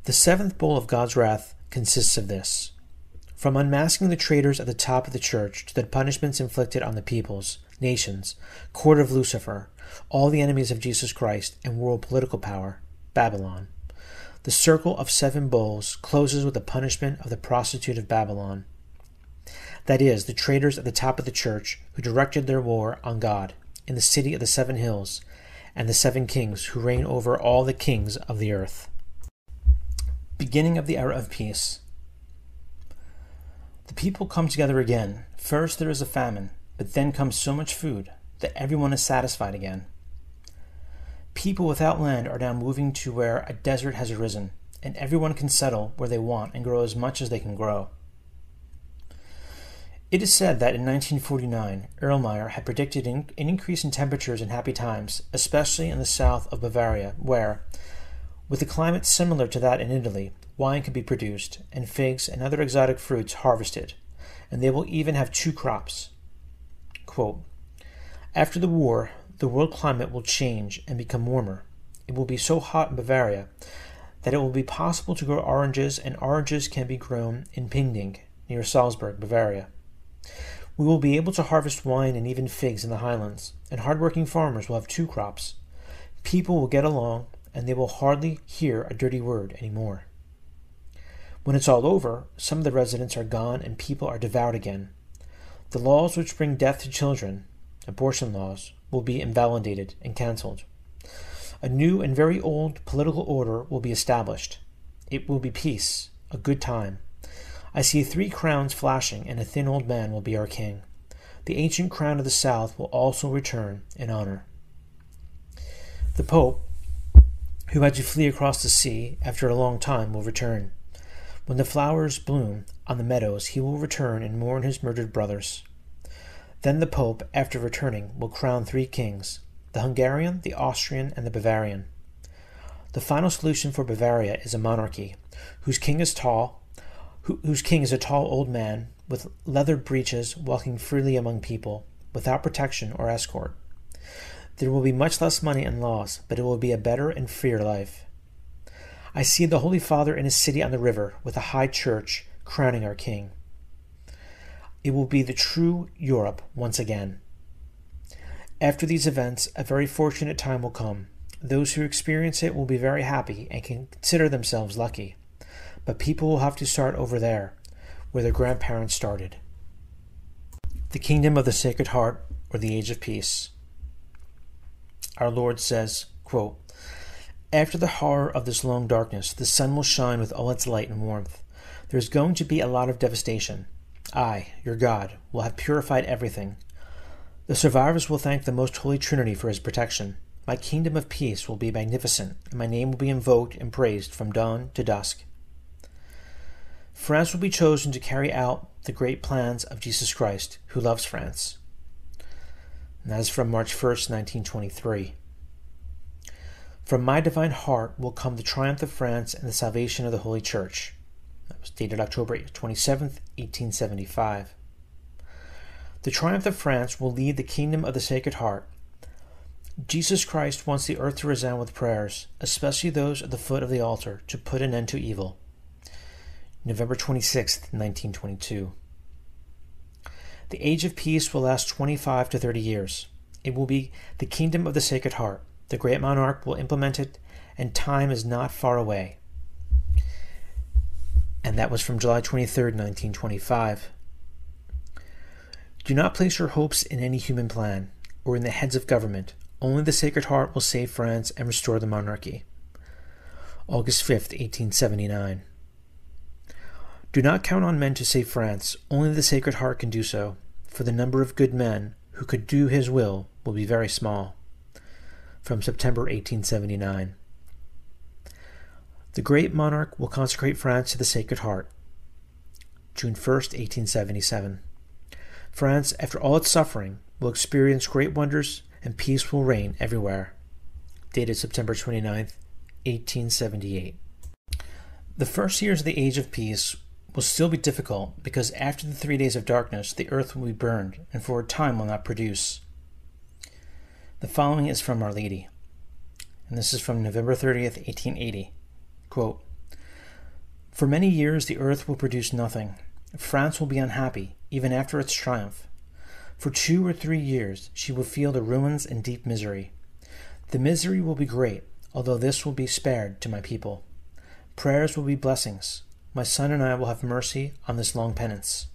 S3: The 7th bowl of God's wrath consists of this: from unmasking the traitors at the top of the church to the punishments inflicted on the peoples, nations, court of Lucifer, all the enemies of Jesus Christ, and world political power, Babylon. The circle of 7 bowls closes with the punishment of the prostitute of Babylon. That is, the traitors at the top of the church who directed their war on God in the city of the 7 hills, and the 7 kings who reign over all the kings of the earth. Beginning of the era of peace. The people come together again. First there is a famine, but then comes so much food that everyone is satisfied again. People without land are now moving to where a desert has arisen, and everyone can settle where they want and grow as much as they can grow. It is said that in 1949, Erlenmeyer had predicted an increase in temperatures in happy times, especially in the south of Bavaria, where, with a climate similar to that in Italy, wine could be produced, and figs and other exotic fruits harvested, and they will even have 2 crops. Quote, after the war, the world climate will change and become warmer. It will be so hot in Bavaria that it will be possible to grow oranges, and oranges can be grown in Pinding, near Salzburg, Bavaria. We will be able to harvest wine and even figs in the highlands, and hard-working farmers will have 2 crops. People will get along, and they will hardly hear a dirty word anymore. When it's all over, some of the residents are gone and people are devout again. The laws which bring death to children, abortion laws, will be invalidated and cancelled. A new and very old political order will be established. It will be peace, a good time. I see 3 crowns flashing, and a thin old man will be our king. The ancient crown of the south will also return in honor. The Pope, who had to flee across the sea after a long time, will return. When the flowers bloom on the meadows, he will return and mourn his murdered brothers. Then the Pope, after returning, will crown 3 kings, the Hungarian, the Austrian, and the Bavarian. The final solution for Bavaria is a monarchy, whose king is a tall old man with leather breeches walking freely among people, without protection or escort. There will be much less money and laws, but it will be a better and freer life. I see the Holy Father in his city on the river, with a high church crowning our king. It will be the true Europe once again. After these events, a very fortunate time will come. Those who experience it will be very happy and can consider themselves lucky. But people will have to start over there, where their grandparents started. The Kingdom of the Sacred Heart, or the Age of Peace. Our Lord says, quote, after the horror of this long darkness, the sun will shine with all its light and warmth. There is going to be a lot of devastation. I, your God, will have purified everything. The survivors will thank the Most Holy Trinity for his protection. My kingdom of peace will be magnificent, and my name will be invoked and praised from dawn to dusk. France will be chosen to carry out the great plans of Jesus Christ, who loves France. And that is from March 1st, 1923. From my divine heart will come the triumph of France and the salvation of the Holy Church. That was dated October 27th, 1875. The triumph of France will lead the kingdom of the Sacred Heart. Jesus Christ wants the earth to resound with prayers, especially those at the foot of the altar, to put an end to evil. November 26, 1922. The age of peace will last 25 to 30 years. It will be the kingdom of the Sacred Heart. The great monarch will implement it, and time is not far away. And that was from July 23, 1925. Do not place your hopes in any human plan, or in the heads of government. Only the Sacred Heart will save France and restore the monarchy. August 5th, 1879. Do not count on men to save France. Only the Sacred Heart can do so, for the number of good men who could do his will be very small. From September 1879. The great monarch will consecrate France to the Sacred Heart. June 1st, 1877. France, after all its suffering, will experience great wonders and peace will reign everywhere. Dated September 29th, 1878. The first years of the Age of Peace will still be difficult because after the 3 days of darkness, the earth will be burned and for a time will not produce. The following is from Our Lady, and this is from November 30th, 1880. Quote, For many years the earth will produce nothing. France will be unhappy, even after its triumph. For 2 or 3 years she will feel the ruins and deep misery. The misery will be great, although this will be spared to my people. Prayers will be blessings. My son and I will have mercy on this long penance.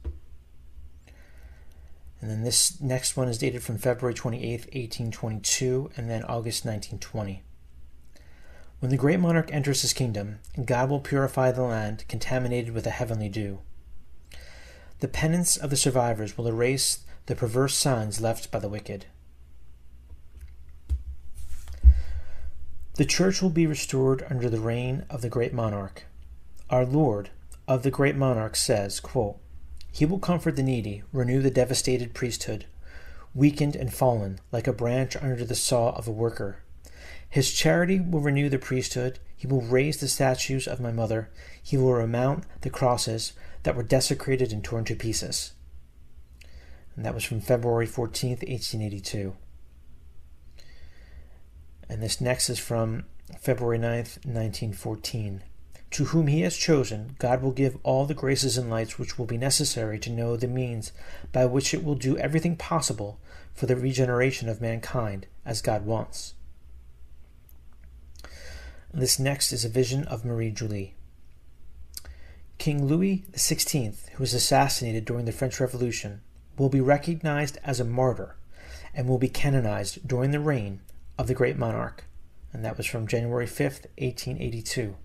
S3: And then this next one is dated from February 28th, 1822, and then August 1920. When the great monarch enters his kingdom, God will purify the land contaminated with a heavenly dew. The penance of the survivors will erase the perverse signs left by the wicked. The church will be restored under the reign of the great monarch. Our Lord of the great monarch says, quote, He will comfort the needy, renew the devastated priesthood, weakened and fallen like a branch under the saw of a worker. His charity will renew the priesthood. He will raise the statues of my mother. He will remount the crosses that were desecrated and torn to pieces. And that was from February 14th, 1882. And this next is from February 9th, 1914. To whom he has chosen, God will give all the graces and lights which will be necessary to know the means by which it will do everything possible for the regeneration of mankind as God wants. This next is a vision of Marie Julie. King Louis XVI, who was assassinated during the French Revolution, will be recognized as a martyr and will be canonized during the reign of the great monarch. And that was from January 5th, 1882.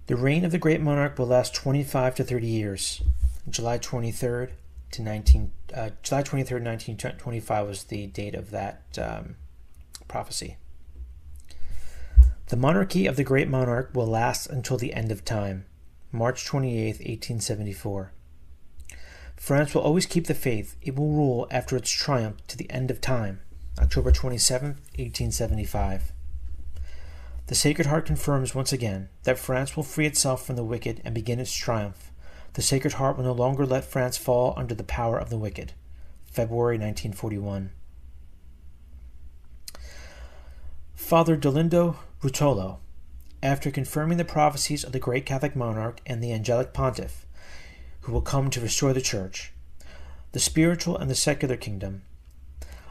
S3: The reign of the great monarch will last 25 to 30 years. July 23rd, 1925 was the date of that prophecy. The monarchy of the great monarch will last until the end of time. March 28th, 1874. France will always keep the faith. It will rule after its triumph to the end of time. October 27th, 1875. The Sacred Heart confirms once again that France will free itself from the wicked and begin its triumph. The Sacred Heart will no longer let France fall under the power of the wicked. February 1941. Father Dolindo Rutolo, after confirming the prophecies of the great Catholic monarch and the angelic pontiff, who will come to restore the Church, the spiritual and the secular kingdom,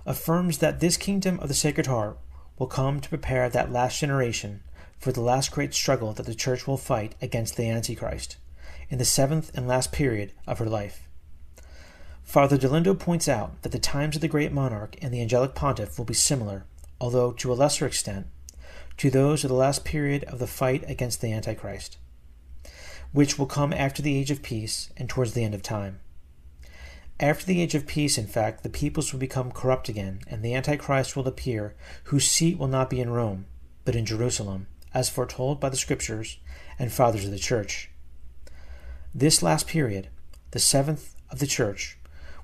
S3: affirms that this kingdom of the Sacred Heart will come to prepare that last generation for the last great struggle that the Church will fight against the Antichrist in the 7th and last period of her life. Father Dolindo points out that the times of the great monarch and the angelic pontiff will be similar, although to a lesser extent, to those of the last period of the fight against the Antichrist, which will come after the Age of Peace and towards the end of time. After the age of peace, in fact, the peoples will become corrupt again, and the Antichrist will appear, whose seat will not be in Rome, but in Jerusalem, as foretold by the Scriptures and Fathers of the Church. This last period, the seventh of the Church,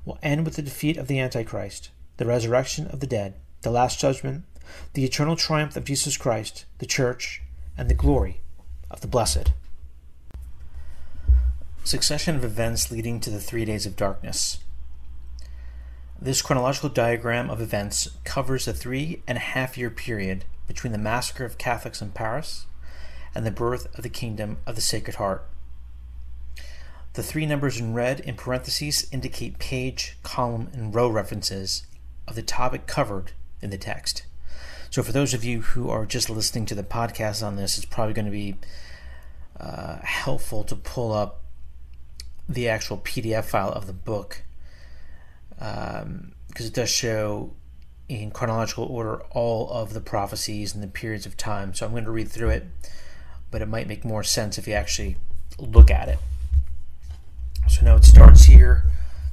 S3: will end with the defeat of the Antichrist, the resurrection of the dead, the last judgment, the eternal triumph of Jesus Christ, the Church, and the glory of the blessed. Succession of events leading to the 3 days of darkness. This chronological diagram of events covers a 3.5-year period between the massacre of Catholics in Paris and the birth of the Kingdom of the Sacred Heart. The three numbers in red in parentheses indicate page, column, and row references of the topic covered in the text. So for those of you who are just listening to the podcast on this, it's probably going to be helpful to pull up the actual PDF file of the book, because it does show in chronological order all of the prophecies and the periods of time. So I'm going to read through it, but it might make more sense if you actually look at it. So now it starts here.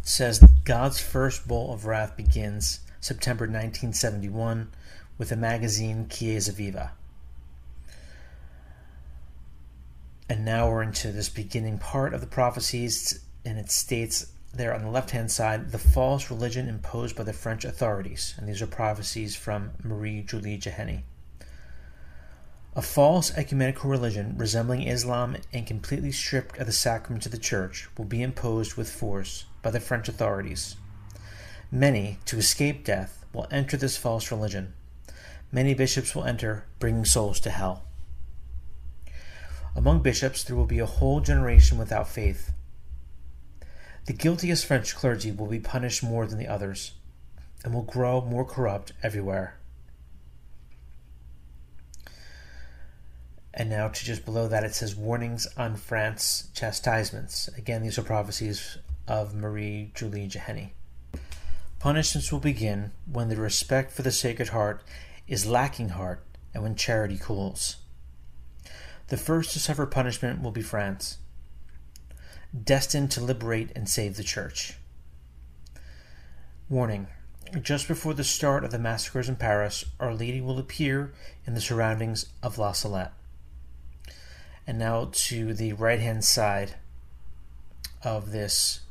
S3: It says God's first bowl of wrath begins September 1971 with the magazine Chiesa Viva. And now we're into this beginning part of the prophecies, and it states there on the left-hand side, the false religion imposed by the French authorities. And these are prophecies from Marie-Julie Jahenny. A false ecumenical religion resembling Islam and completely stripped of the sacraments of the Church will be imposed with force by the French authorities. Many, to escape death, will enter this false religion. Many bishops will enter, bringing souls to hell. Among bishops, there will be a whole generation without faith. The guiltiest French clergy will be punished more than the others, and will grow more corrupt everywhere. And now to just below that, it says warnings on France chastisements. Again, these are prophecies of Marie-Julie Jahenny. Punishments will begin when the respect for the Sacred Heart is lacking heart and when charity cools. The first to suffer punishment will be France, destined to liberate and save the Church. Warning. Just before the start of the massacres in Paris, Our Lady will appear in the surroundings of La Salette. And now to the right-hand side of this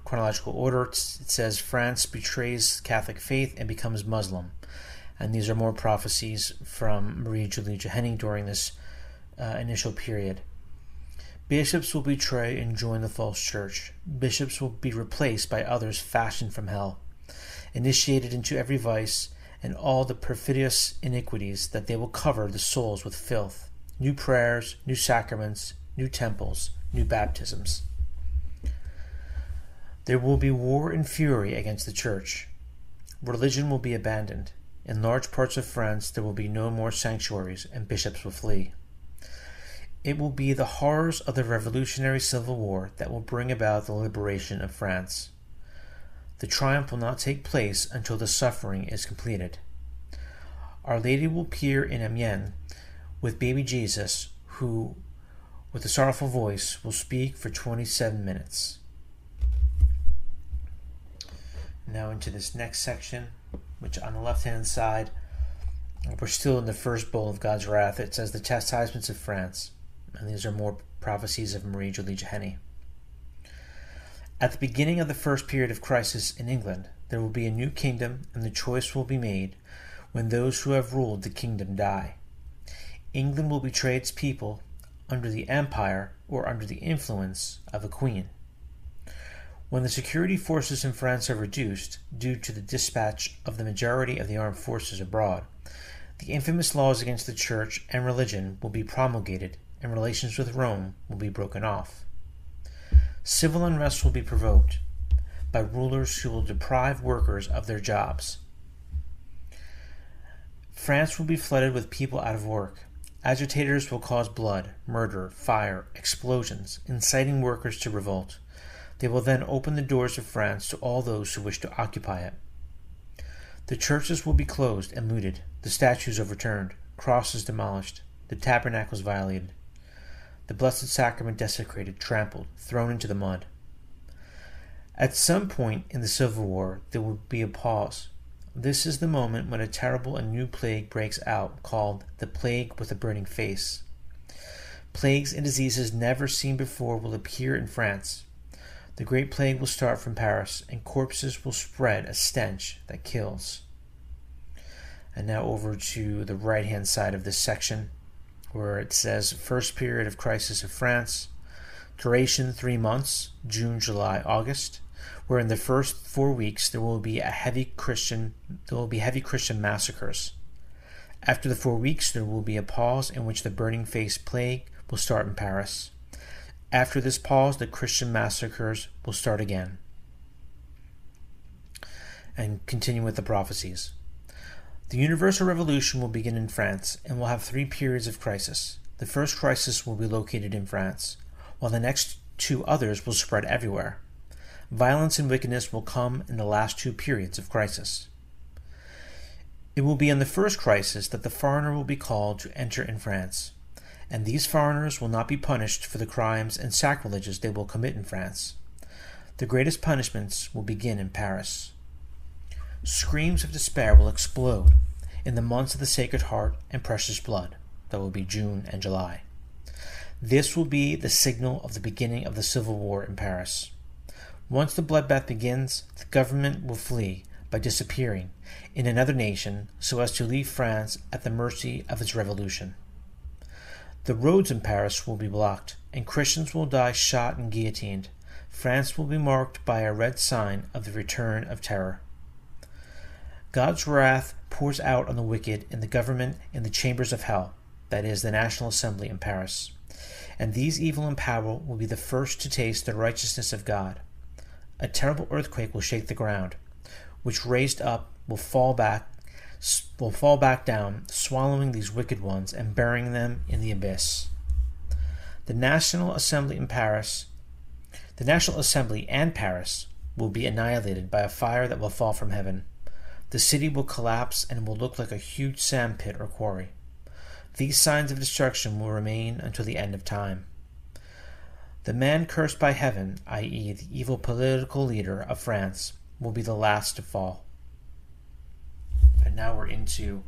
S3: chronological order, it says France betrays Catholic faith and becomes Muslim. And these are more prophecies from Marie-Julie Jahenny during this initial period. Bishops will betray and join the false church. Bishops will be replaced by others fashioned from hell, initiated into every vice and all the perfidious iniquities that they will cover the souls with filth. New prayers, new sacraments, new temples, new baptisms. There will be war and fury against the Church. Religion will be abandoned. In large parts of France there will be no more sanctuaries, and bishops will flee. It will be the horrors of the Revolutionary Civil War that will bring about the liberation of France. The triumph will not take place until the suffering is completed. Our Lady will appear in Amiens with baby Jesus, who, with a sorrowful voice, will speak for 27 minutes. Now into this next section, which on the left-hand side, we're still in the first bowl of God's wrath. It says the chastisements of France, and these are more prophecies of Marie-Julie Jahenny. At the beginning of the first period of crisis in England, there will be a new kingdom, and the choice will be made when those who have ruled the kingdom die. England will betray its people under the empire or under the influence of a queen. When the security forces in France are reduced due to the dispatch of the majority of the armed forces abroad, the infamous laws against the Church and religion will be promulgated and relations with Rome will be broken off. Civil unrest will be provoked by rulers who will deprive workers of their jobs. France will be flooded with people out of work. Agitators will cause blood, murder, fire, explosions, inciting workers to revolt. They will then open the doors of France to all those who wish to occupy it. The churches will be closed and looted, the statues overturned, crosses demolished, the tabernacles violated, the Blessed Sacrament desecrated, trampled, thrown into the mud. At some point in the Civil War, there will be a pause. This is the moment when a terrible and new plague breaks out, called the Plague with a Burning Face. Plagues and diseases never seen before will appear in France. The Great Plague will start from Paris, and corpses will spread a stench that kills. And now over to the right-hand side of this section, where it says, first period of crisis of France, duration 3 months, June, July, August, where in the first 4 weeks there will be heavy Christian massacres. After the 4 weeks, there will be a pause in which the burning face plague will start in Paris. After this pause, the Christian massacres will start again. And continue with the prophecies. The Universal Revolution will begin in France and will have 3 periods of crisis. The first crisis will be located in France, while the next 2 others will spread everywhere. Violence and wickedness will come in the last 2 periods of crisis. It will be in the first crisis that the foreigner will be called to enter in France, and these foreigners will not be punished for the crimes and sacrileges they will commit in France. The greatest punishments will begin in Paris. Screams of despair will explode in the months of the Sacred Heart and Precious Blood. That will be June and July. This will be the signal of the beginning of the Civil War in Paris. Once the bloodbath begins, the government will flee by disappearing in another nation so as to leave France at the mercy of its revolution. The roads in Paris will be blocked, and Christians will die shot and guillotined. France will be marked by a red sign of the return of terror. God's wrath pours out on the wicked in the government in the chambers of hell, that is, the National Assembly in Paris. And these evil in power will be the first to taste the righteousness of God. A terrible earthquake will shake the ground, which raised up will fall back down, swallowing these wicked ones and burying them in the abyss. The National Assembly and Paris will be annihilated by a fire that will fall from heaven. The city will collapse and will look like a huge sandpit or quarry. These signs of destruction will remain until the end of time. The man cursed by heaven, i.e., the evil political leader of France, will be the last to fall. And now we're into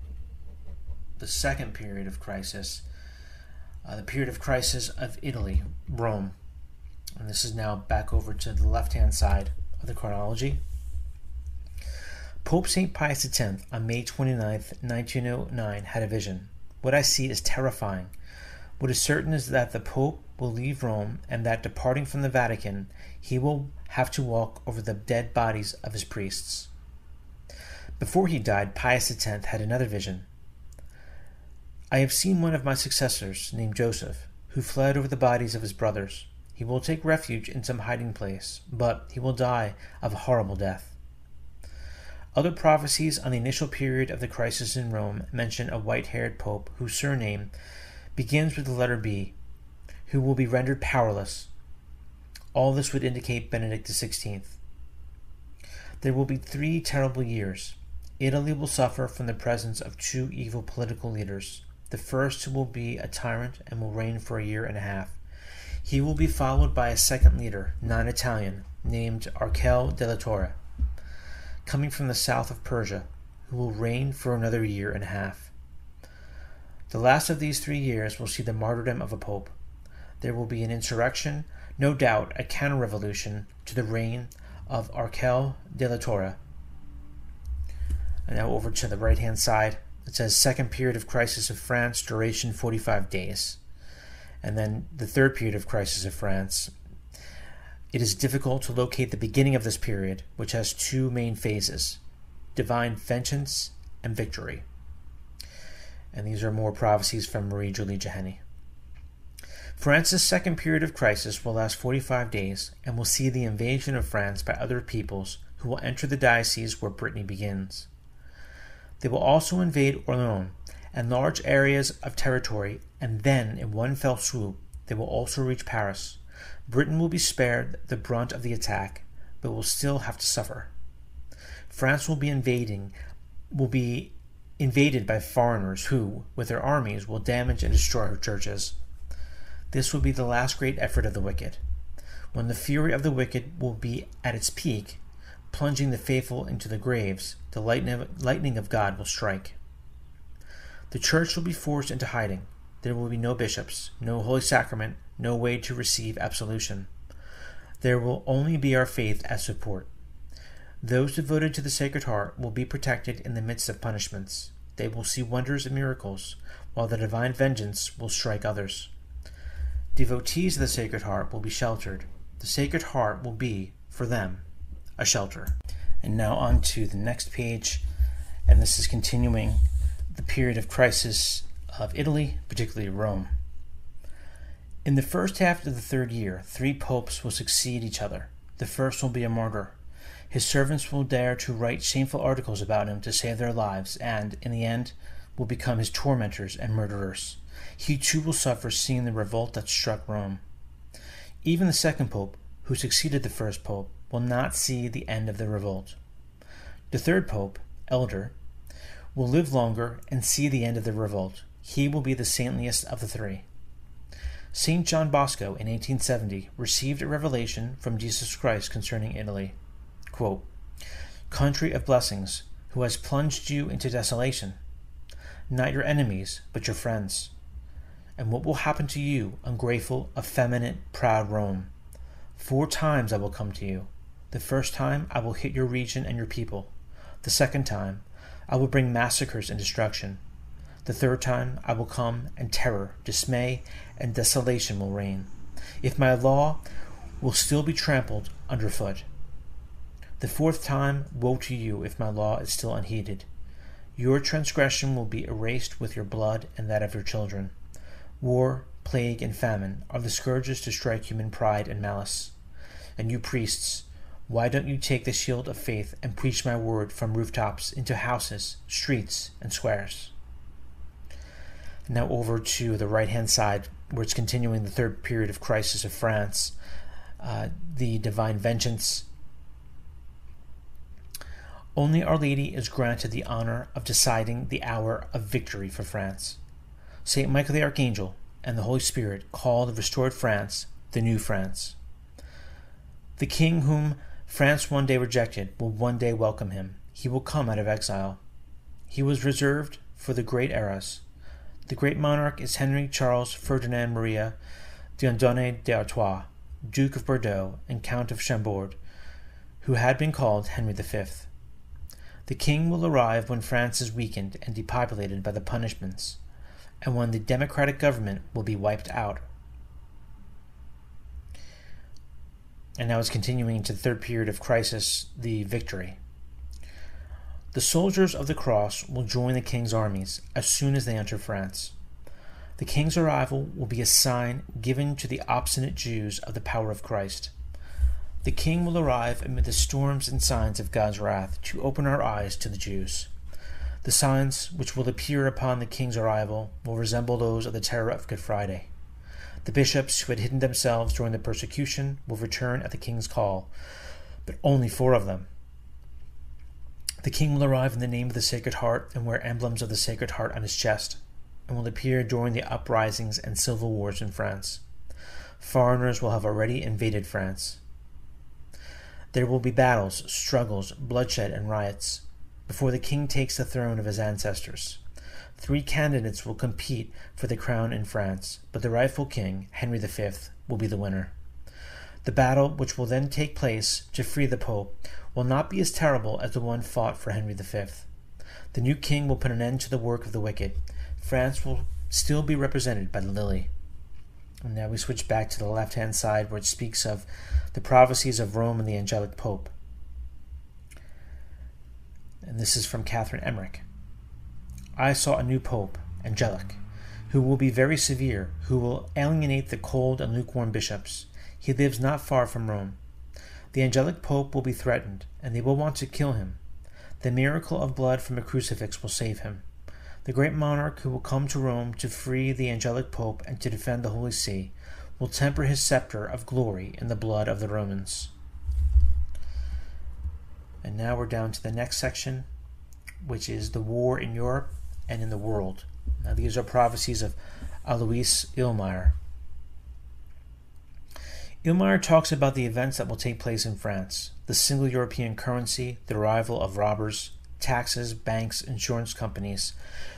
S3: the second period of crisis, the period of crisis of Italy, Rome. And this is now back over to the left-hand side of the chronology. Pope St. Pius X on May 29, 1909 had a vision. What I see is terrifying. What is certain is that the Pope will leave Rome and that departing from the Vatican, he will have to walk over the dead bodies of his priests. Before he died, Pius X had another vision. I have seen one of my successors, named Joseph, who fled over the bodies of his brothers. He will take refuge in some hiding place, but he will die of a horrible death. Other prophecies on the initial period of the crisis in Rome mention a white-haired pope whose surname begins with the letter B, who will be rendered powerless. All this would indicate Benedict XVI. There will be 3 terrible years. Italy will suffer from the presence of 2 evil political leaders. The first will be a tyrant and will reign for a year and a half. He will be followed by a second leader, non-Italian, named Archelaus della Torre, coming from the south of Persia, who will reign for another year and a half. The last of these 3 years will see the martyrdom of a pope. There will be an insurrection, no doubt a counter-revolution to the reign of Archelaus della Torre. And now over to the right-hand side, it says second period of crisis of France, duration 45 days. And then the third period of crisis of France. It is difficult to locate the beginning of this period, which has 2 main phases, divine vengeance and victory. And these are more prophecies from Marie-Julie Jahenny. France's second period of crisis will last 45 days and will see the invasion of France by other peoples who will enter the diocese where Brittany begins. They will also invade Orleans and large areas of territory, and then, in one fell swoop, they will also reach Paris. Britain will be spared the brunt of the attack, but will still have to suffer. France will be invaded by foreigners who, with their armies, will damage and destroy her churches. This will be the last great effort of the wicked. When the fury of the wicked will be at its peak, plunging the faithful into the graves, the lightning of God will strike. The church will be forced into hiding. There will be no bishops, no holy sacrament, no way to receive absolution. There will only be our faith as support. Those devoted to the Sacred Heart will be protected in the midst of punishments. They will see wonders and miracles, while the divine vengeance will strike others. Devotees of the Sacred Heart will be sheltered. The Sacred Heart will be, for them, a shelter. And now on to the next page, and this is continuing the period of crisis of Italy, particularly Rome. In the first half of the third year, 3 popes will succeed each other. The first will be a martyr. His servants will dare to write shameful articles about him to save their lives, and, in the end, will become his tormentors and murderers. He too will suffer seeing the revolt that struck Rome. Even the second pope, who succeeded the first pope, will not see the end of the revolt. The third pope, Elder, will live longer and see the end of the revolt. He will be the saintliest of the 3. St. John Bosco, in 1870, received a revelation from Jesus Christ concerning Italy. Quote, "Country of blessings, who has plunged you into desolation, not your enemies, but your friends. And what will happen to you, ungrateful, effeminate, proud Rome? 4 times I will come to you. The first time I will hit your region and your people. The second time I will bring massacres and destruction. The third time I will come, and terror, dismay, and desolation will reign. If my law will still be trampled underfoot. The 4th time, woe to you if my law is still unheeded. Your transgression will be erased with your blood and that of your children. War, plague, and famine are the scourges to strike human pride and malice. And you priests, why don't you take the shield of faith and preach my word from rooftops into houses, streets, and squares?" Now over to the right-hand side, where it's continuing the third period of crisis of France, the divine vengeance. Only Our Lady is granted the honor of deciding the hour of victory for France. St. Michael the Archangel and the Holy Spirit call the restored France the New France. The king whom France one day rejected will one day welcome him. He will come out of exile. He was reserved for the great eras. The great monarch is Henry Charles Ferdinand Maria Dieudonné d'Artois, Duke of Bordeaux and Count of Chambord, who had been called Henry V. The king will arrive when France is weakened and depopulated by the punishments, and when the democratic government will be wiped out. And now it's continuing into the third period of crisis, the victory. The soldiers of the cross will join the king's armies as soon as they enter France. The king's arrival will be a sign given to the obstinate Jews of the power of Christ. The king will arrive amid the storms and signs of God's wrath to open our eyes to the Jews. The signs which will appear upon the king's arrival will resemble those of the terror of Good Friday. The bishops who had hidden themselves during the persecution will return at the king's call, but only 4 of them. The king will arrive in the name of the Sacred Heart and wear emblems of the Sacred Heart on his chest, and will appear during the uprisings and civil wars in France. Foreigners will have already invaded France. There will be battles, struggles, bloodshed, and riots before the king takes the throne of his ancestors. 3 candidates will compete for the crown in France, but the rightful king, Henry V, will be the winner. The battle which will then take place to free the Pope will not be as terrible as the one fought for Henry V. The new king will put an end to the work of the wicked. France will still be represented by the lily. And now we switch back to the left-hand side where it speaks of the prophecies of Rome and the angelic pope. And this is from Catherine Emmerich. "I saw a new pope, angelic, who will be very severe, who will alienate the cold and lukewarm bishops. He lives not far from Rome. The angelic pope will be threatened, and they will want to kill him. The miracle of blood from a crucifix will save him. The great monarch who will come to Rome to free the angelic pope and to defend the Holy See will temper his scepter of glory in the blood of the Romans." And now we're down to the next section, which is the war in Europe and in the world. Now these are prophecies of Alois Illmeyer. Illmeyer talks about the events that will take place in France: the single European currency, the arrival of robbers, taxes, banks, insurance companies,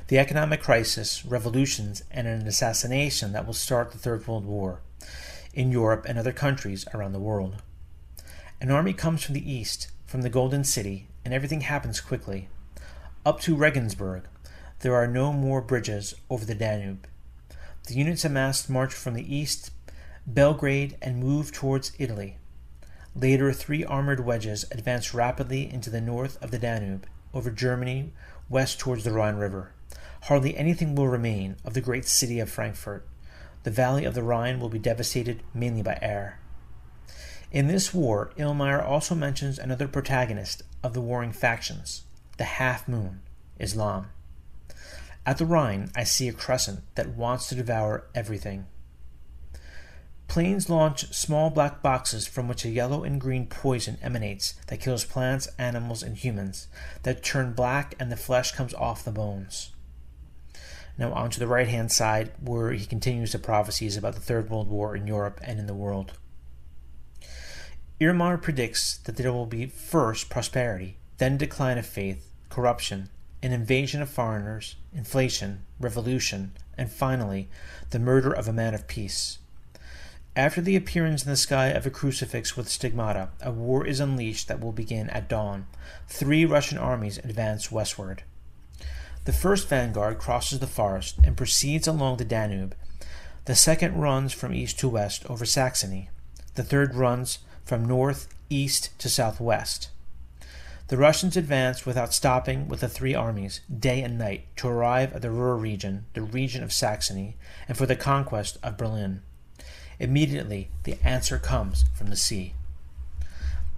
S3: the economic crisis, revolutions, and an assassination that will start the Third World War in Europe and other countries around the world. An army comes from the east, from the Golden City, and everything happens quickly. Up to Regensburg, there are no more bridges over the Danube. The units amassed march from the east, Belgrade, and move towards Italy. Later, 3 armored wedges advance rapidly into the north of the Danube, over Germany, west towards the Rhine River. Hardly anything will remain of the great city of Frankfurt. The valley of the Rhine will be devastated mainly by air. In this war, Illmeyer also mentions another protagonist of the warring factions, the Half Moon, Islam. At the Rhine, I see a crescent that wants to devour everything. Planes launch small black boxes from which a yellow and green poison emanates that kills plants, animals, and humans, that turn black and the flesh comes off the bones. Now on to the right-hand side, where he continues the prophecies about the Third World War in Europe and in the world. Illmeyer predicts that there will be first prosperity, then decline of faith, corruption, an invasion of foreigners, inflation, revolution, and finally, the murder of a man of peace. After the appearance in the sky of a crucifix with stigmata, a war is unleashed that will begin at dawn. 3 Russian armies advance westward. The first vanguard crosses the forest and proceeds along the Danube. The second runs from east to west over Saxony. The third runs from north, east to southwest. The Russians advance without stopping with the 3 armies, day and night, to arrive at the Ruhr region, the region of Saxony, and for the conquest of Berlin. Immediately, the answer comes from the sea.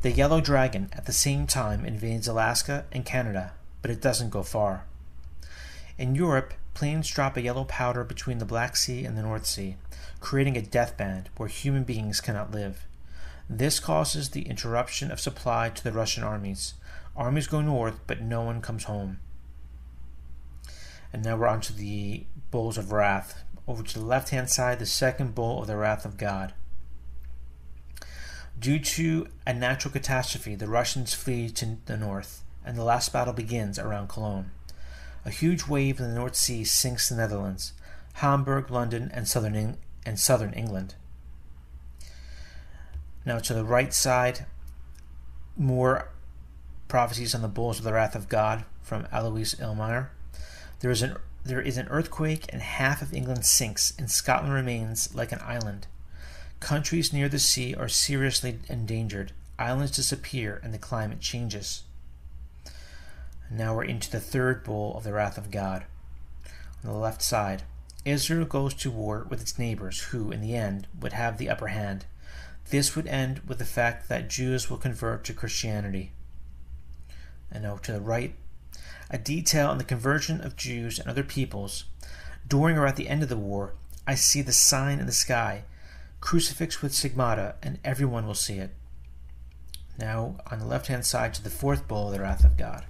S3: The Yellow Dragon at the same time invades Alaska and Canada, but it doesn't go far. In Europe, planes drop a yellow powder between the Black Sea and the North Sea, creating a death band where human beings cannot live. This causes the interruption of supply to the Russian armies. Armies go north, but no one comes home. And now we're on to the Bowls of Wrath. Over to the left-hand side, the second bowl of the wrath of God. Due to a natural catastrophe, the Russians flee to the north, and the last battle begins around Cologne. A huge wave in the North Sea sinks the Netherlands, Hamburg, London, and southern England. Now to the right side, more prophecies on the bowls of the wrath of God from Alois Illmeyer. There is an earthquake and half of England sinks, and Scotland remains like an island. Countries near the sea are seriously endangered. Islands disappear and the climate changes. And now we're into the third bowl of the wrath of God. On the left side, Israel goes to war with its neighbors who, in the end, would have the upper hand. This would end with the fact that Jews will convert to Christianity. And now to the right, a detail on the conversion of Jews and other peoples. During or at the end of the war, I see the sign in the sky, crucifix with stigmata, and everyone will see it. Now, on the left-hand side, to the fourth bowl of the wrath of God.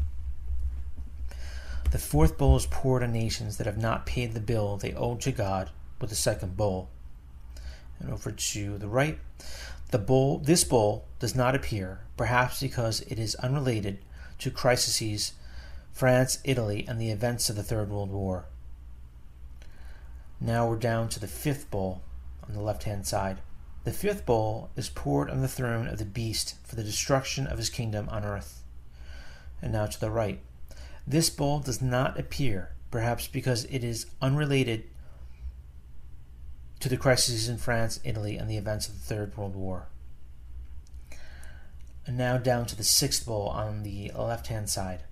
S3: The fourth bowl is poured on nations that have not paid the bill they owed to God with the second bowl. And over to the right, this bowl does not appear, perhaps because it is unrelated to crises France, Italy, and the events of the Third World War. Now we're down to the fifth bowl on the left-hand side. The fifth bowl is poured on the throne of the beast for the destruction of his kingdom on earth. And now to the right. This bowl does not appear, perhaps because it is unrelated to the crises in France, Italy, and the events of the Third World War. And now down to the sixth bowl on the left-hand side.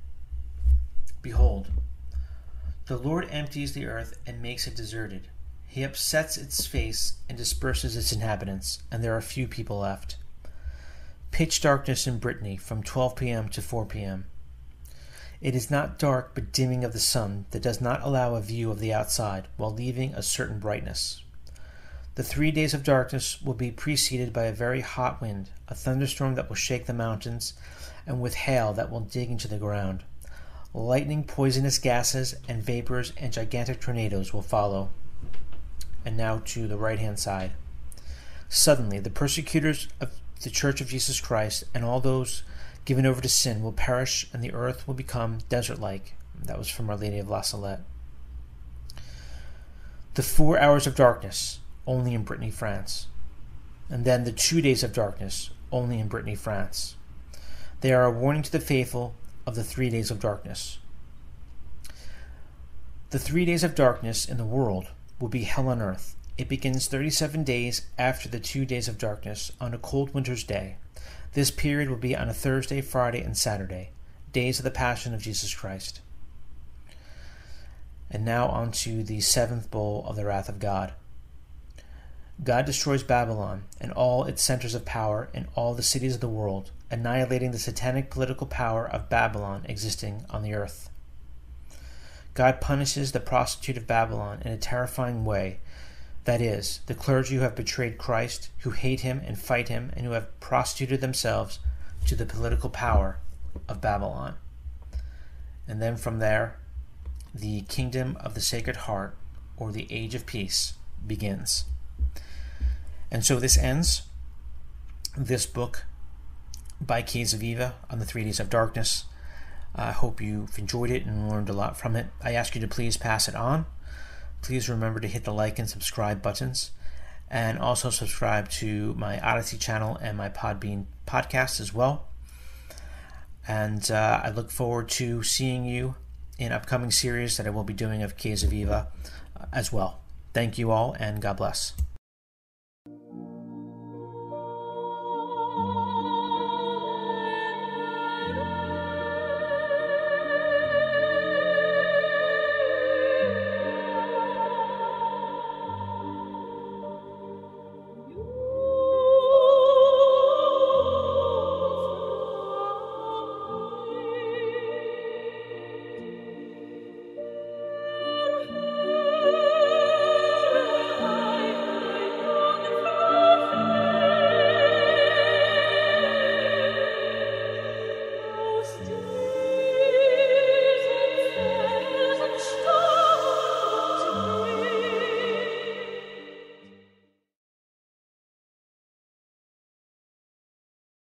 S3: Behold, the Lord empties the earth and makes it deserted. He upsets its face and disperses its inhabitants, and there are few people left. Pitch darkness in Brittany from 12 p.m. to 4 p.m. It is not dark but dimming of the sun that does not allow a view of the outside while leaving a certain brightness. The 3 days of darkness will be preceded by a very hot wind, a thunderstorm that will shake the mountains, and with hail that will dig into the ground. Lightning, poisonous gases, and vapors and gigantic tornadoes will follow. And now to the right-hand side. Suddenly, the persecutors of the Church of Jesus Christ and all those given over to sin will perish, and the earth will become desert-like. That was from Our Lady of La Salette. The 4 hours of darkness, only in Brittany, France. And then the 2 days of darkness, only in Brittany, France. They are a warning to the faithful of the 3 days of darkness. The 3 days of darkness in the world will be hell on earth. It begins 37 days after the 2 days of darkness on a cold winter's day. This period will be on a Thursday, Friday, and Saturday, days of the Passion of Jesus Christ. And now on to the 7th bowl of the wrath of God. God destroys Babylon and all its centers of power in all the cities of the world, annihilating the satanic political power of Babylon existing on the earth. God punishes the prostitute of Babylon in a terrifying way. That is, the clergy who have betrayed Christ, who hate him and fight him, and who have prostituted themselves to the political power of Babylon. And then from there, the kingdom of the Sacred Heart, or the Age of Peace, begins. And so this ends this book by Kay Zaviva on the 3 Days of Darkness. I hope you've enjoyed it and learned a lot from it. I ask you to please pass it on. Please remember to hit the like and subscribe buttons, and also subscribe to my Odyssey channel and my Podbean podcast as well. And I look forward to seeing you in upcoming series that I will be doing of Kay Zaviva as well. Thank you all, and God bless.